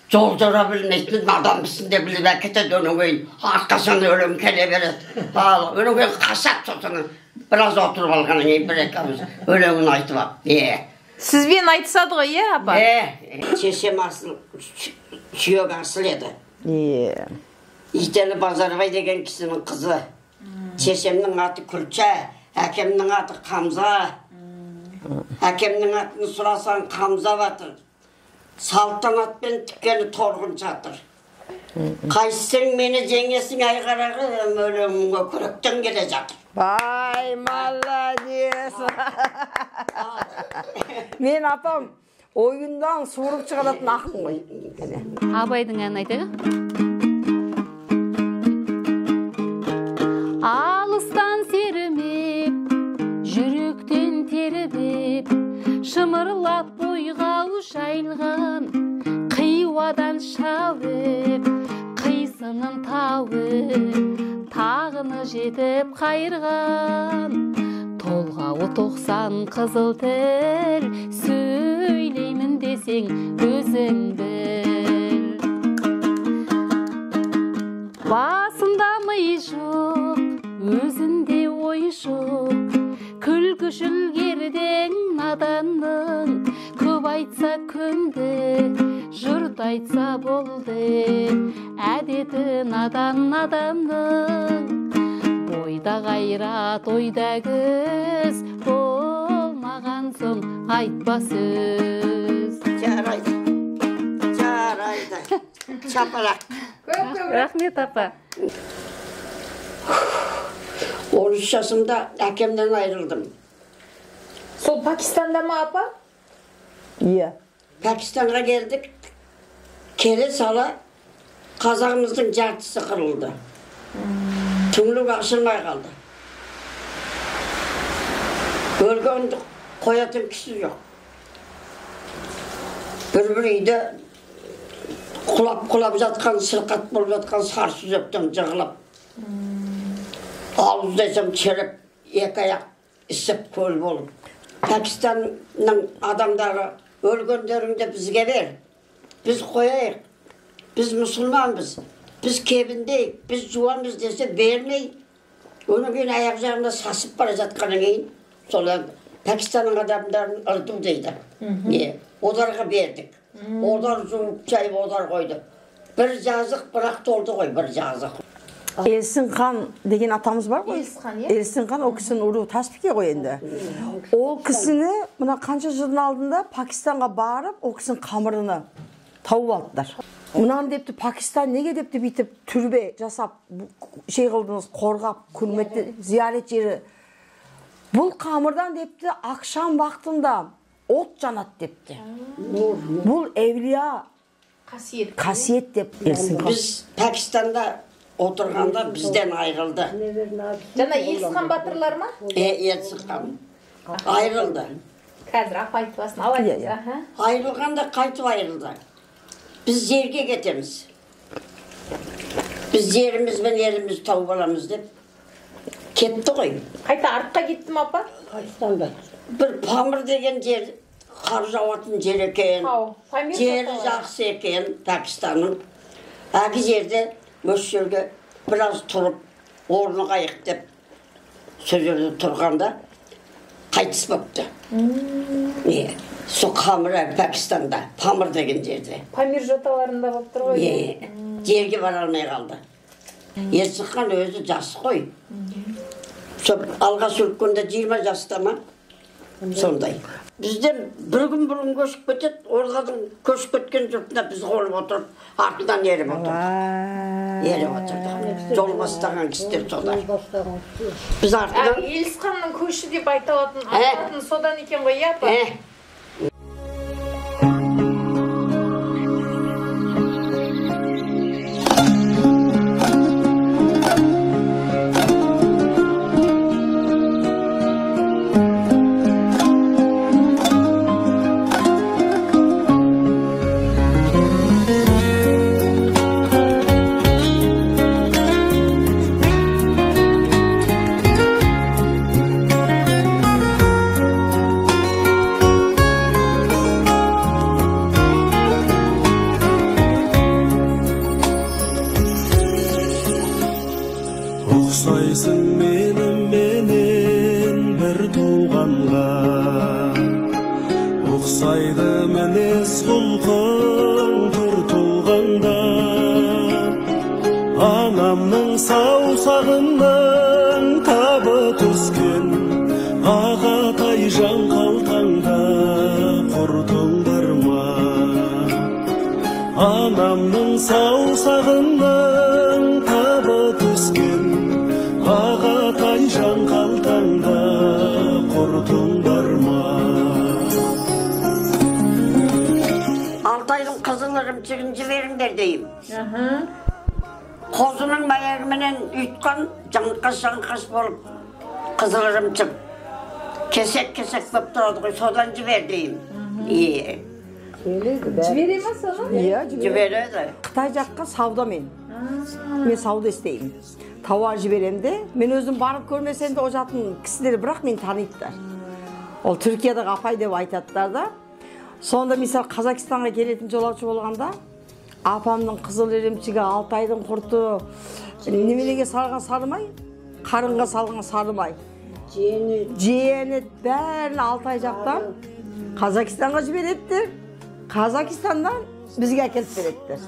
Жол жора білмейтін адам бісін де біліп әкетеді, оның кейін арқасынан өлім келе береді. Оның кейін қасап сосын біраз отырып алғанын кейін бір-екі ауыз өлеңін айтып ап. Сізбен айтысады ғой, апа? Шешем асыл, сүйек асыл еді. Ителі Базарбай деген кісінің қызы. Шешемнің аты Күлчә, әкемнің аты Қамза. Әкемнің атын сұрасаң Қамза Батыр. Салтанатпен тіккені торғын жатыр. Қайсың мені жеңесің айғарағы, өлеңімге күректен келе жатыр. Бай, молодец. Мен апам ойындан суырып шығаратын ақын ғой. Абайдың әнін айтайық. Алыстан сермеп, жүректен тербеп, шымырлап бойға жайылған, қиуадан шауып, қисынын тауып, тағыны жетіп қайырған. Толғауы 90 қызыл тіл, сөйлеймін десең өзің біл. Басында ми жоқ, наданның, көп айтса көнді, жұрт айтса болды. Әдеті надан адамның, бойда қайрат, ойда күз, болмаған соң айтпа сөз. Жарайды, жарайды. Шапалақ. Рахмет, апа. 13 жасымда әкемден айырылдым. Сол Пакистанда ма, апа? Иә. Пакистанға келдік. Келе сала қазағымыздың жартысы қырылды. Түңлік ашылмай қалды. Өлгенді қоятын кісі жоқ. Бір үйде құлап жатқан, сырқат болып жатқан сар сүзектен жығылып. Ауыз десем череп, екі аяқ ісіп көл болып. Пакистанның адамдары өлгендеріңді бізге бер. Біз қояйық. Біз мұсылманбыз. Біз кебіндейік. Біз жуамыз десе бермей. Оның кейін аяқ жағында сасып бара жатқаннан кейін солар Пакистанның адамдарын ұрду дейді. Одарға бердік. Одар жуып жайып одар қойды. Бір жазық бірақ толды ғой, бір жазық. Елсін хан деген атамыз бар ғой? Елсін хан, о кісінің ұру таспике ғой енді. Ол кісіні мына қанша жылдың алдында Пакистанға барып, о кісінің қамырыны тауып алдылар. Мұнан депті Пакистан неге депті бүйтіп түрбе жасап, шей қылдыңыз, қорғап, күрметті зиярет жері. Бұл қамырдан депті ақшам вақтында от жанат депті. Бұл әулия қасиет деп Елсін хан. Біз Пакистанда отырғанда бізден айырылды. Жана Елсін батырлар ма? Елсін хан айырылды. Қазір апа айтып алсын. Айырылғанда қайтып айырылды. Біз жерге кетеміз. Біз жеріміз бен еліміз тауып аламыз деп кетті ғой. Қайта артқа кетті ма, апа? Пакистанда. Бір Памыр деген жер, қар жауатын жер екен. Жері жақсы екен Пакистанның. Әгі жерде осы жерге біраз тұрып, орны қайық деп сол жерде тұрғанда қайтыс бопты. Сол Қамыр Пакистанда, Памыр деген жерде. Памир жоталарында болып тұр ғой. Жерге бара алмай қалды. Елсін хан өзі жас қой. Сол алғаш өлгенде 20 жаста ма? Сондай. Бізден бір күн бұрын көшіп кетеді, орғадың көшіп кеткен жұртына біз қолып отырып, артынан еріп отырдық. Еріп отырдық. Жол бастаған кісілер солар. Біз артынан... Елсін ханның көші деп айталатын содан екен ғой, апа? Ұқсайсың менен бір туғанға, ұқсайды мінез құлқың бір туғанда, анамның саусағының табы түскен, ағатай жан қалтаңда құртың бар ма? Анамның саусағының табы түскен, ағатай жан қалтаңда құртың бар ма? Алтайдың қызыл ірімшігін жіберіңдер дейім. Қозының маяғыменен үйтқан жаңқас болып қызыл ірімшік. Кесек-кесек болып тұрады ғой, содан жібер дейім. Жібере ма соны? Иә, жібереді. Қытай жаққа саудамен. Мен сауда істеймін. Тауар жіберемде. Мен өзім барып көрмесем де о жатын кісілері бірақ мен танитындар. Ол Түркиядағы апай деп айтаттар да. Сонда мисал Қазақстанға келетін жолаушы болғанда, апамның қызыл ірімшігі, Алтайдың құрты, неменеге салған сарымай, қарынға салған сарымай. Jiyeni bärini Altay jaktan Kazakistan'a jiberettir. Kazakistandan bizge akelip berettir.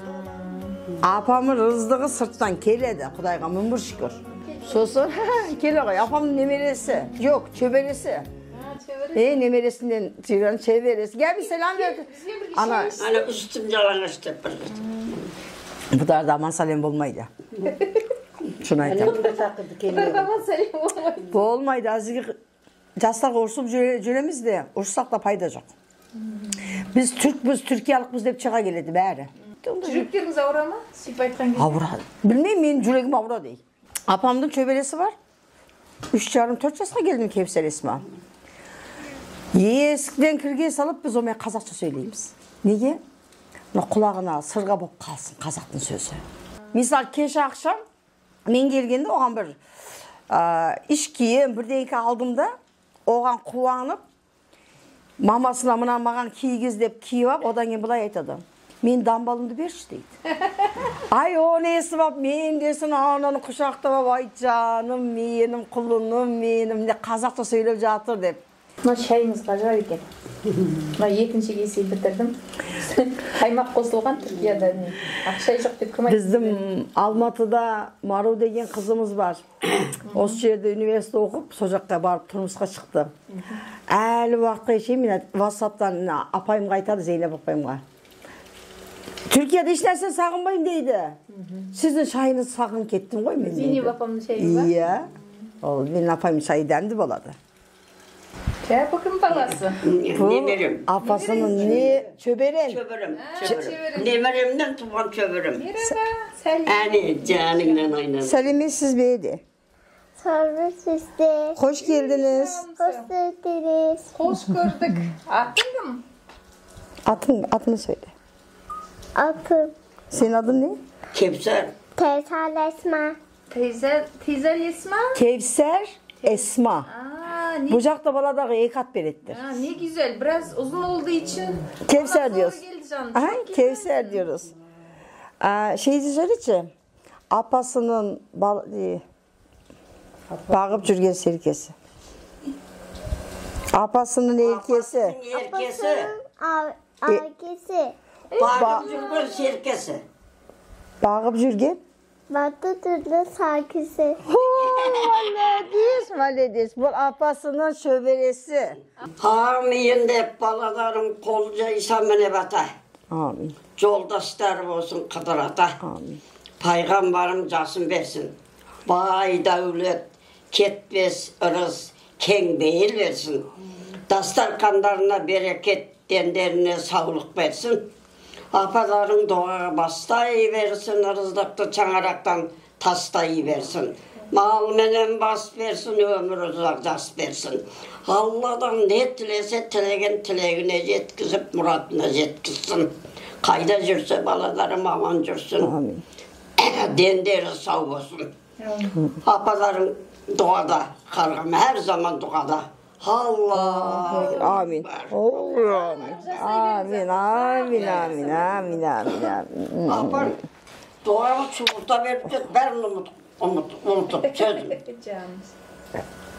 Apamın rızdığı sırttan keledi. Kudayga mün bir şükür. Sosun kele koy. Apamın nemeresi. Yok, çöberesi. Nemeresinden tüygen çeviresi. Gel bir selam ver. Ana üstüm yalanıştı. Bu da daman salim olmaydı. Şunu aytayım. Bu da daman salim olmaydı. Bu olmaydı. Azıcık jastaq ursup jüremiz de ursak da payda yok. Biz Türkbüz, Türkiyalıkbız dep çığa geledi bäri. Жүректеріңіз ауыра ма? Сөйтіп айтқан кезде. Ауырады. Bilmeyim, менің жүрегім ауырады дейді. Апамдың çöbelesi var. 3,5-4 жасқа келдім Kevser Esma. Eskiden kirге салып biz onunla қазақша söyleyimiz. Неге? Құлағына сырға болып қалсын қазақтың сөзі. Misal kеш ақшам мен келгенде оған бір іш киім бірдеңке алдым да оған қуанып мамасына мына маған кигіз деп киіп алып одан кейін былай айтады. Мен дамбалымды берші дейді. Ай оны естіп алып мен десін ананы құшақтап алып ай жаным менің құлыным менің қазақша сөйлеп жатыр деп. Мына шайыңыз ғажап екен. Мына екінші кесе бітірдім. Қаймақ қосылған Түркияда ақша жоқ деп кім айтты? Біздің Алматыда Мару деген қызымыз бар. Осы жерде университет оқып, сол жаққа барып тұрмысқа шықты. Әлі уақытқа шейін мен WhatsApp-тан апайымға айтады, Зейнеп апайымға. Türkiye'de hiç нәрсені сағынбаймын дейді. Сіздің шайыңызды сағынып кеттім ғой мен. Зейнеп апамның шайы бар? Иә. Ол менің апайымның шайы дәмді болады. Bu kim balası? Nemerim. Apasının ne? Çöberen. Çöbürüm. Nemerimden tuğan çöbürüm. Merhaba. Selim. Yani canınla oynadım. Selim'i siz beydi. Sonra sizde. Hoş geldiniz. Hoş geldiniz. Hoş gördük. Adın kim? Adını söyle. Adım. Senin adın ne? Kevser. Teyze Esma. Teyze Esma. Kevser Esma. Ne? Bucakta baladağı ekat berettir. Ne güzel. Biraz uzun olduğu için. Kevser diyoruz. Aha, Kevser diyoruz. Şeydi söyleyeceğim. Apasının bağıp жүрген serkesi. Apasının erkesi. Erkesi. Bağıp жүрген serkesi. Bağıp жүрген? Batı türlü serkesi. Valediz. Bu apasının şöberesi. Amin de balalarım kolca İsa'mene bata. Amin. Yoldaşlarım olsun kıdırata. Amin. Peygamberim casın versin. Bay devlet, ketmez ırız, keng değil versin. Dastarkanlarına bereket, denlerine sağlık versin. Apaların doğaya bastayı versin, ırızlıkta çanaraktan tastayı versin. Mal menen bas versin, ömür uzak jas versin. Allah'dan ne tilese tileğine jetkizip muratına jetkizsin. Kayda жүрse balalarım aman жүрsün. Amin. Denderi sağ olsun. Apaların doğada, kargım her zaman doğada. Allah. Amin. Amin. Amin. Amin. Amin. Amin. Apar doğaya çukurta verip ben unutup sözüm.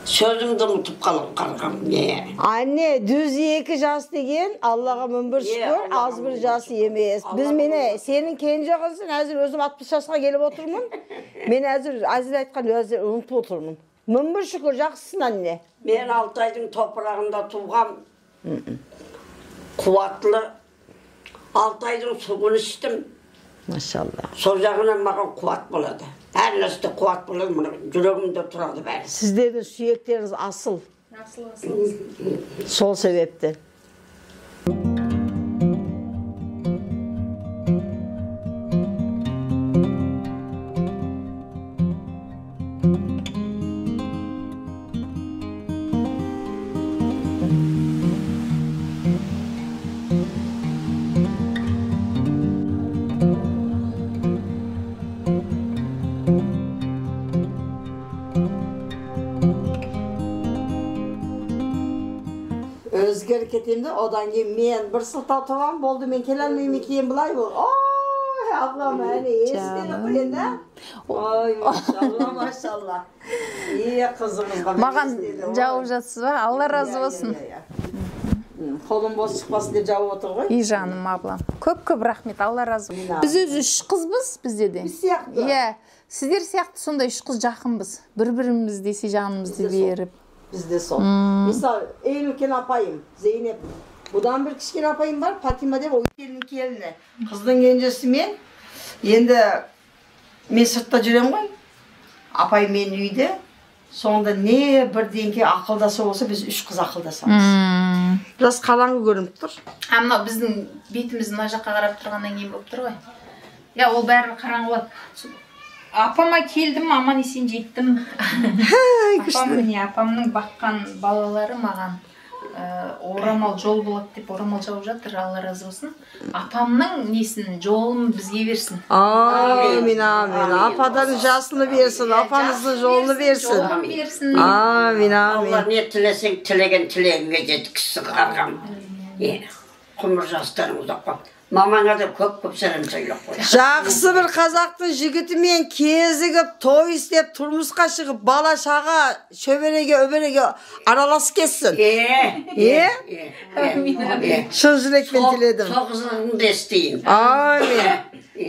Sözümde unutup kalım kargım. Anne düz 2 jas degen Allah'a mün bir şükür az bir jas yemeyiz. Biz mene senin kenje kızsın hazır özüm 60 yaşa gelip oturmum. Men hazır Aziz aytkan özür unutup oturmum. Mün bir şükür жақсысın anne. Ben Altay'ın toprağında tuğam. Kuvatlı. Altay'ın suyunu içtim. Maşallah. Socağına bana kuvat buladı. Her nesli kuvat buladı. Yüreğimde turadı ben. Sizlerin suyekleriniz asıl. Asıl. Sol sebepten. Özgür ketimde odan keyin men bir sılta tuğam boldu men kelenmeyim keyin bulay bu. Oy ablam hani esneni koyun da. Oy maşallah maşallah. Қызыңызға. Маған жауып жатсыз ба? Алла разы болсын. Қолым бос шықпасын деп жауып отыр ғой. И жаным абылам. Көп рахмет, Алла разы болсын. Біз өзі 3 қызбыз бізде де. Біз сияқты. Иә. Сіздер сияқты сондай 3 қыз жақынбыз. Бір-біріміз десе жанымызды беріп. Бізде сол. Мысалы, ең үлкен апайым Зейнеп. Бұдан бір кішкене апайым бар, Фатима деп, Ойкелінің келіні. Қыздың кенжесі мен. Енді мен сыртта жүрем ғой. Апайым мен үйде. Соңында не бірдеңке ақылдаса болса, біз 3 қыз ақылдасамыз. Біраз қараңғы көрініп тұр. Мынау біздің бетіміз мына жаққа қарап тұрғаннан кейін болып тұр ғой. Я, ол бәрі қараңғы болады. Апама келдім, аман есен жеттім. Апамның баққан балалары маған орамал жол болады деп орамал жауып жатыр, Алла разы болсын. Апамның несін, жолын бізге берсін. Амин, амин. Ападан жасыны берсін, апаныздың жолыны берсін. Амин, амин. Allah ne тілесең, тілеген тілегіңе жеткізсін қарғам. Құмыр жастарың ұзақ қап. Мамаңа да көп сәлем сөйлеп қой. Жақсы бір қазақтың жігітімен кезігіп, той істеп, тұрмысқа шығып, бала шаға, шөбереге, өбереге араласып кетсін. Шын жүрекпен тіледім. Сол қызығыңды естейін. Амин.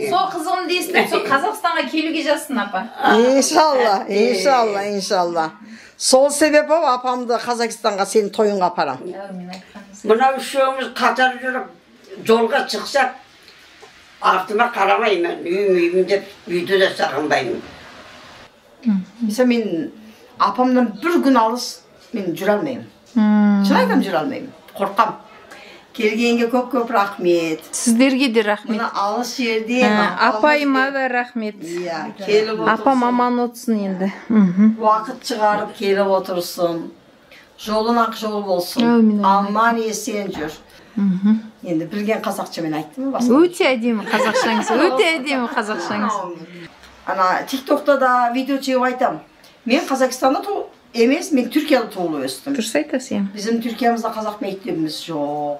Сол қызығымды естіп, сол Қазақстанға келуге жазсын, апа. Иншалла, иншалла, иншалла. Сол себеп апамды Қазақстанға сені тойынға апарам. Мына үшеуміз қатар жүріп, жолға шықсақ, артыма қарамаймын, үйім деп, үйді де сағынбаймын. Mesela мен апамдан бір күн алыс, мен жүре алмаймын. Шын айтам, жүре алмаймын. Қорқам. Келгенге көп рахмет. Сіздерге де рахмет. Мына алыс жерде. Апайыма да рахмет. Апам аман отсын енді. Уақыт шығарып келіп отырсын. Жолын ақ жол болсын. Аман есен жүр. Енді білген қазақшамен айттым ба? Өте әдемі қазақшаңыз. Өте әдемі қазақшаңыз. Ана тиктокта да видео чегіп айтам. Мен Қазақстанда емес, мен Түркияда туылып өстім. Дұрыс айтасың. Bizim Türkiye'mizde қазақ мектебimiz жоқ.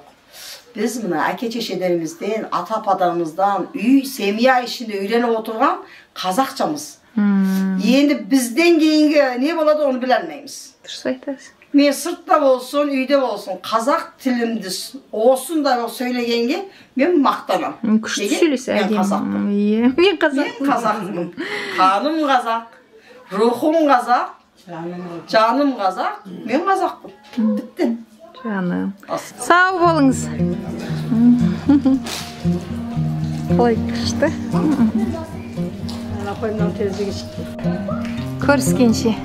Biz мына әке-шешелерімізден, ата-апаларымыздан, үй, семья ішінде үйреніп отырған қазақшамыз. Енді бізден кейінгі не болады оны біле алмаймыз. Дұрыс айтасың. Мен сыртта болсын, үйде болсын, қазақ тілімді осындай сөйлегенге мен мақтанам. Күшті сөйлесе әдемі. Мен қазақпын. Қаным қазақ, рухым қазақ, жаным қазақ, мен қазақпын. Бітті. Жаным. Сау болыңыз. Қалай күшті. Апайымнан терезеге шықты. Көріскенше.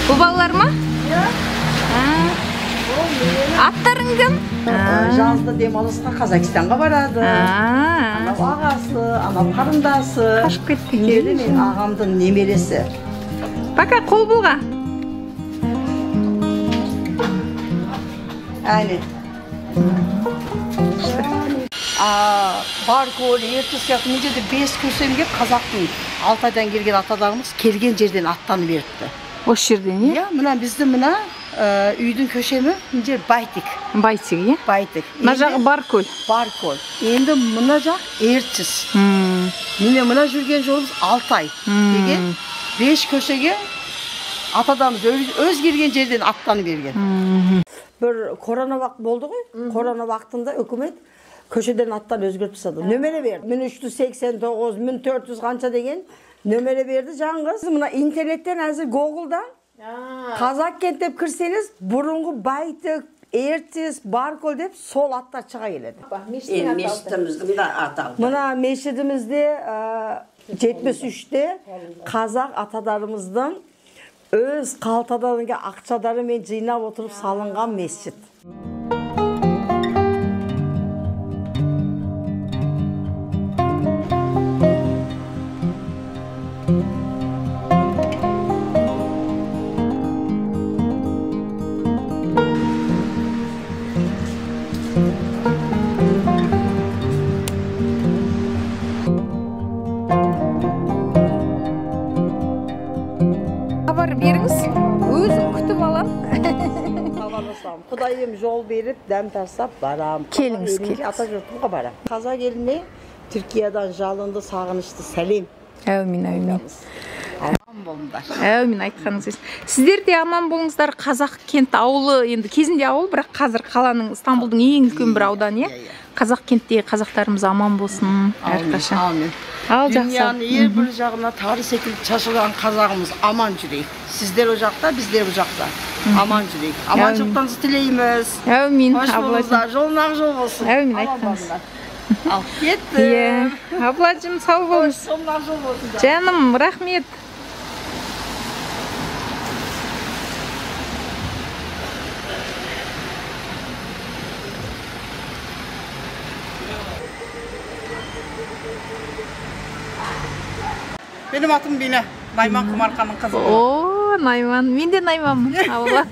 Bu балалар ма? Аттарың кім? Жазда демалысқа Қазақстанға барады. Анау ағасы, анау қарындасы. Қашып кетті. Келді мен ағамдың немересі. Пока қол бұлға. Әне. Бар көл, ертіс сияқты мен жерде 5 көсем кеп қазақтың Алтайдан келген аталарымыз келген жерден аттанып беріпті. Осы жерден, е? Иә, мына біздің мына үйдің көшемі мына жер Байтик. Байтик, е? Байтик. Мына жағы Баркөл. Баркөл. Енді мына жақ Ертіс. Міне мына жүрген жолымыз Алтай деген 5 көшеге атадарымыз өз келген жерден аттанып берген. Бір корона вақыт болды ғой. Корона вақытында үкімет көшеден аттан өзгертіп тастады. Нөмере берді. 1389, 1400 қанша деген нөмере берді жаңғыз. Мына интернеттен әзір Google'дан қазақ кент деп кірсеңіз, бұрынғы Байтик, Ертіс, Баркөл деп сол аттар шыға келеді. Мешітіміздің де аталды. Мына мешітімізде 73-те қазақ атадарымыздың өз қалтадарынға ақшадарымен жинап отырып салынған мешіт. Хабар беріңіз, өзім күтіп алам. Құдайым жол беріп, дәм тастап барам. Келіңіз, келіңіз. Ата жұртымға барам. Қазақ еліне Türkiye'den жалынды, сағынышты сәлем. Әумин, әумин. Аман болыңдар. Әумин, айтқаныңыз. Сіздер де аман болыңыздар. Қазақ кент ауылы, енді кезінде ауыл, бірақ қазір қаланың Стамбулдың ең үлкен бір ауданы, Қазақ кентте қазақтарымыз аман болсын әрқашан. Амин. Ал жақсы. Dünyanın yer bir жағына тары секілді шашылған қазағымыз аман жүрейік. Сіздер о жақта, біздер бұл жақта. Аман жүрейік. Аманшылықтарыңызды тілейміз. Әумин. Hoş болыңыздар. Жолың ақ жол болсын. Әумин, айтқаныңыз. Ал кеттім. Аблacığım сау болыңыз. Жолың ақ жол болсын. Canım, рахмет. Benim atım Bine. Nayman Kumarkan'ın kızı. О, Найман. Мен де Найманмын. Аула.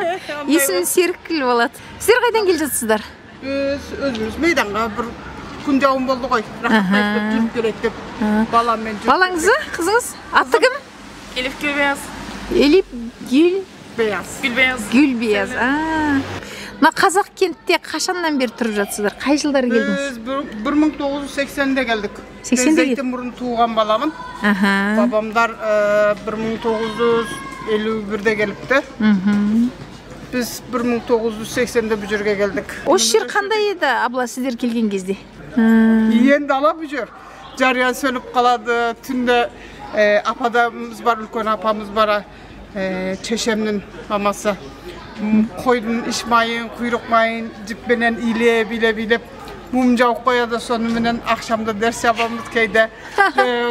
Есімім Серікгүл болады. Сіздер қайдан келе жатсыздар? Biz özümüz meydanға bir күн жауын болды ғой. Рахмет жүріп келейік деп. Баламмен жүріп. Балаңызы, қызыңыз? Аты кім? Elif Gülbeyaz. Elif Beyaz. Gülbeyaz. Gülbeyaz. Мына қазақ кентте қашаннан бері тұрып жатсыздар? Қай жылдары келдіңіз? Biz 1980'de geldik. 80'de Zeytinburnu tuğan balamın. Babamlar 1951'de gelipti. Biz 1980'de bu жерге geldik. O жер қандай еді, абла, сіздер келген кезде? Енді ала bu жер. Жариян сөніп қалады. Түнде ападамыз бар, үлкен апамыз бар. Çeşem'nin maması. Koydun iş mayın, kuyruk mayın, cipbenen bilep mum jaup koyады, sonundan akşamda ders yapamız keyde.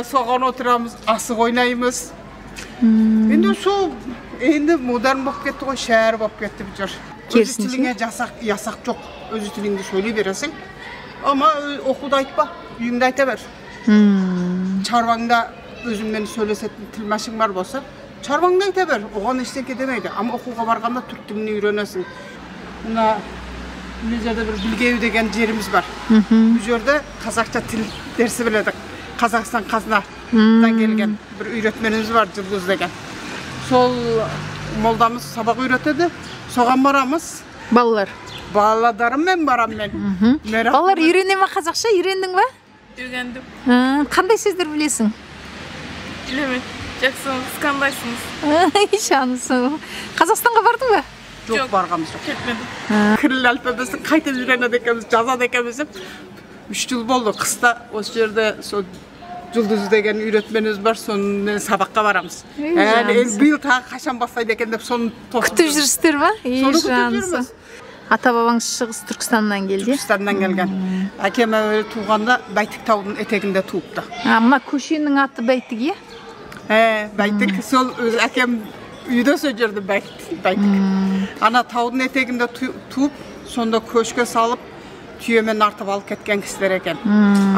Soğan oturamız, asık oynayımız. Endi şu endi modern болып ketті ғой, şehir болып ketті bu жер. Öz tilingе yasak çok. Öz tilingde söyley veresin. Ama okulda aytpa, uyumda ayta ver. Çarvanda özümden söylesetin tilmaşın var bolsa, çarvаңды айта бер, оған ештеңе демейді. Ama оқуға барғанда түрк тілini үйренесің. Мына жерде бір Білгеу деген жеріміз бар. Bu жерде қазақша тіл дерсі біледік. Қазақстан қазынадан келген бір үйретменіміз бар, Жылдыз деген. Сол молдамыз сабақ үйретеді. Соған барамыз. Балалар. Баладарыммен барам мен. Балалар үйрене ме қазақша? Үйрендің ба? Үйрендім. Қандай сөздер білесің? Білемін. Жақсыңыз, қандайсыңыз? Шанысың. Қазақстанға бардың ба? Жоқ, барғамыз жоқ. Кетмедім. Кирилл әліппесін қайтып үйренеді екенбіз, жазады екенбіз деп 3 жыл болды. Қыста осы жерде Жұлдыз деген үйретменіміз бар, соны сабаққа барамыз. Биыл тағы қашан бастайды екен деп соны күтіп жүрсіздер ба? Соны күтіп жүрміз. Ата бабаңыз Шығыс Түркістаннан келді? Түркістаннан келген. Әкем әуелі туғанда Бәйтік таудың етегінде туыпты. Мына көшенің аты Бәйтік, е? Бәйтік, сол әкем үйде сол жерде Бәйтік. Ана таудың етегінде туып, сонда көшке салып, түйемен артып алып кеткен кісілер екен.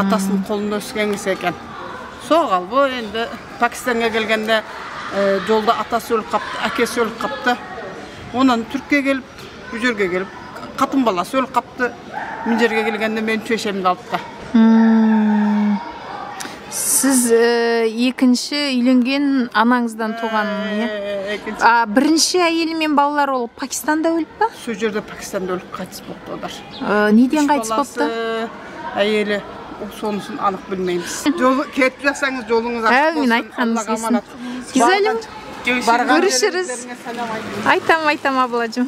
Атасының қолында өскен кісі екен. Соғал бұл енді Пакистанға келгенде жолда атасы өліп қапты, әкесі өліп қапты. Онан Түркке келіп, bu жерге келіп, қатын баласы өліп қапты. Мен жерге келгенде мен шешемді алыпты. Сіз екінші үйленген анаңыздан туған, бірінші әйелі мен балалар ол Пакистанда өліп па? Сол жерде Пакистанда өліп қайтыс болыпты олар. Неден қайтыс болыпты? Әйелі, сонысын анық білмейміз. Кетіп жасаңыз жолыңыз ашық болсын. Мен айтқаныңыз келсін. Güzelim. Görüşürüz. Айтам, аблacığım.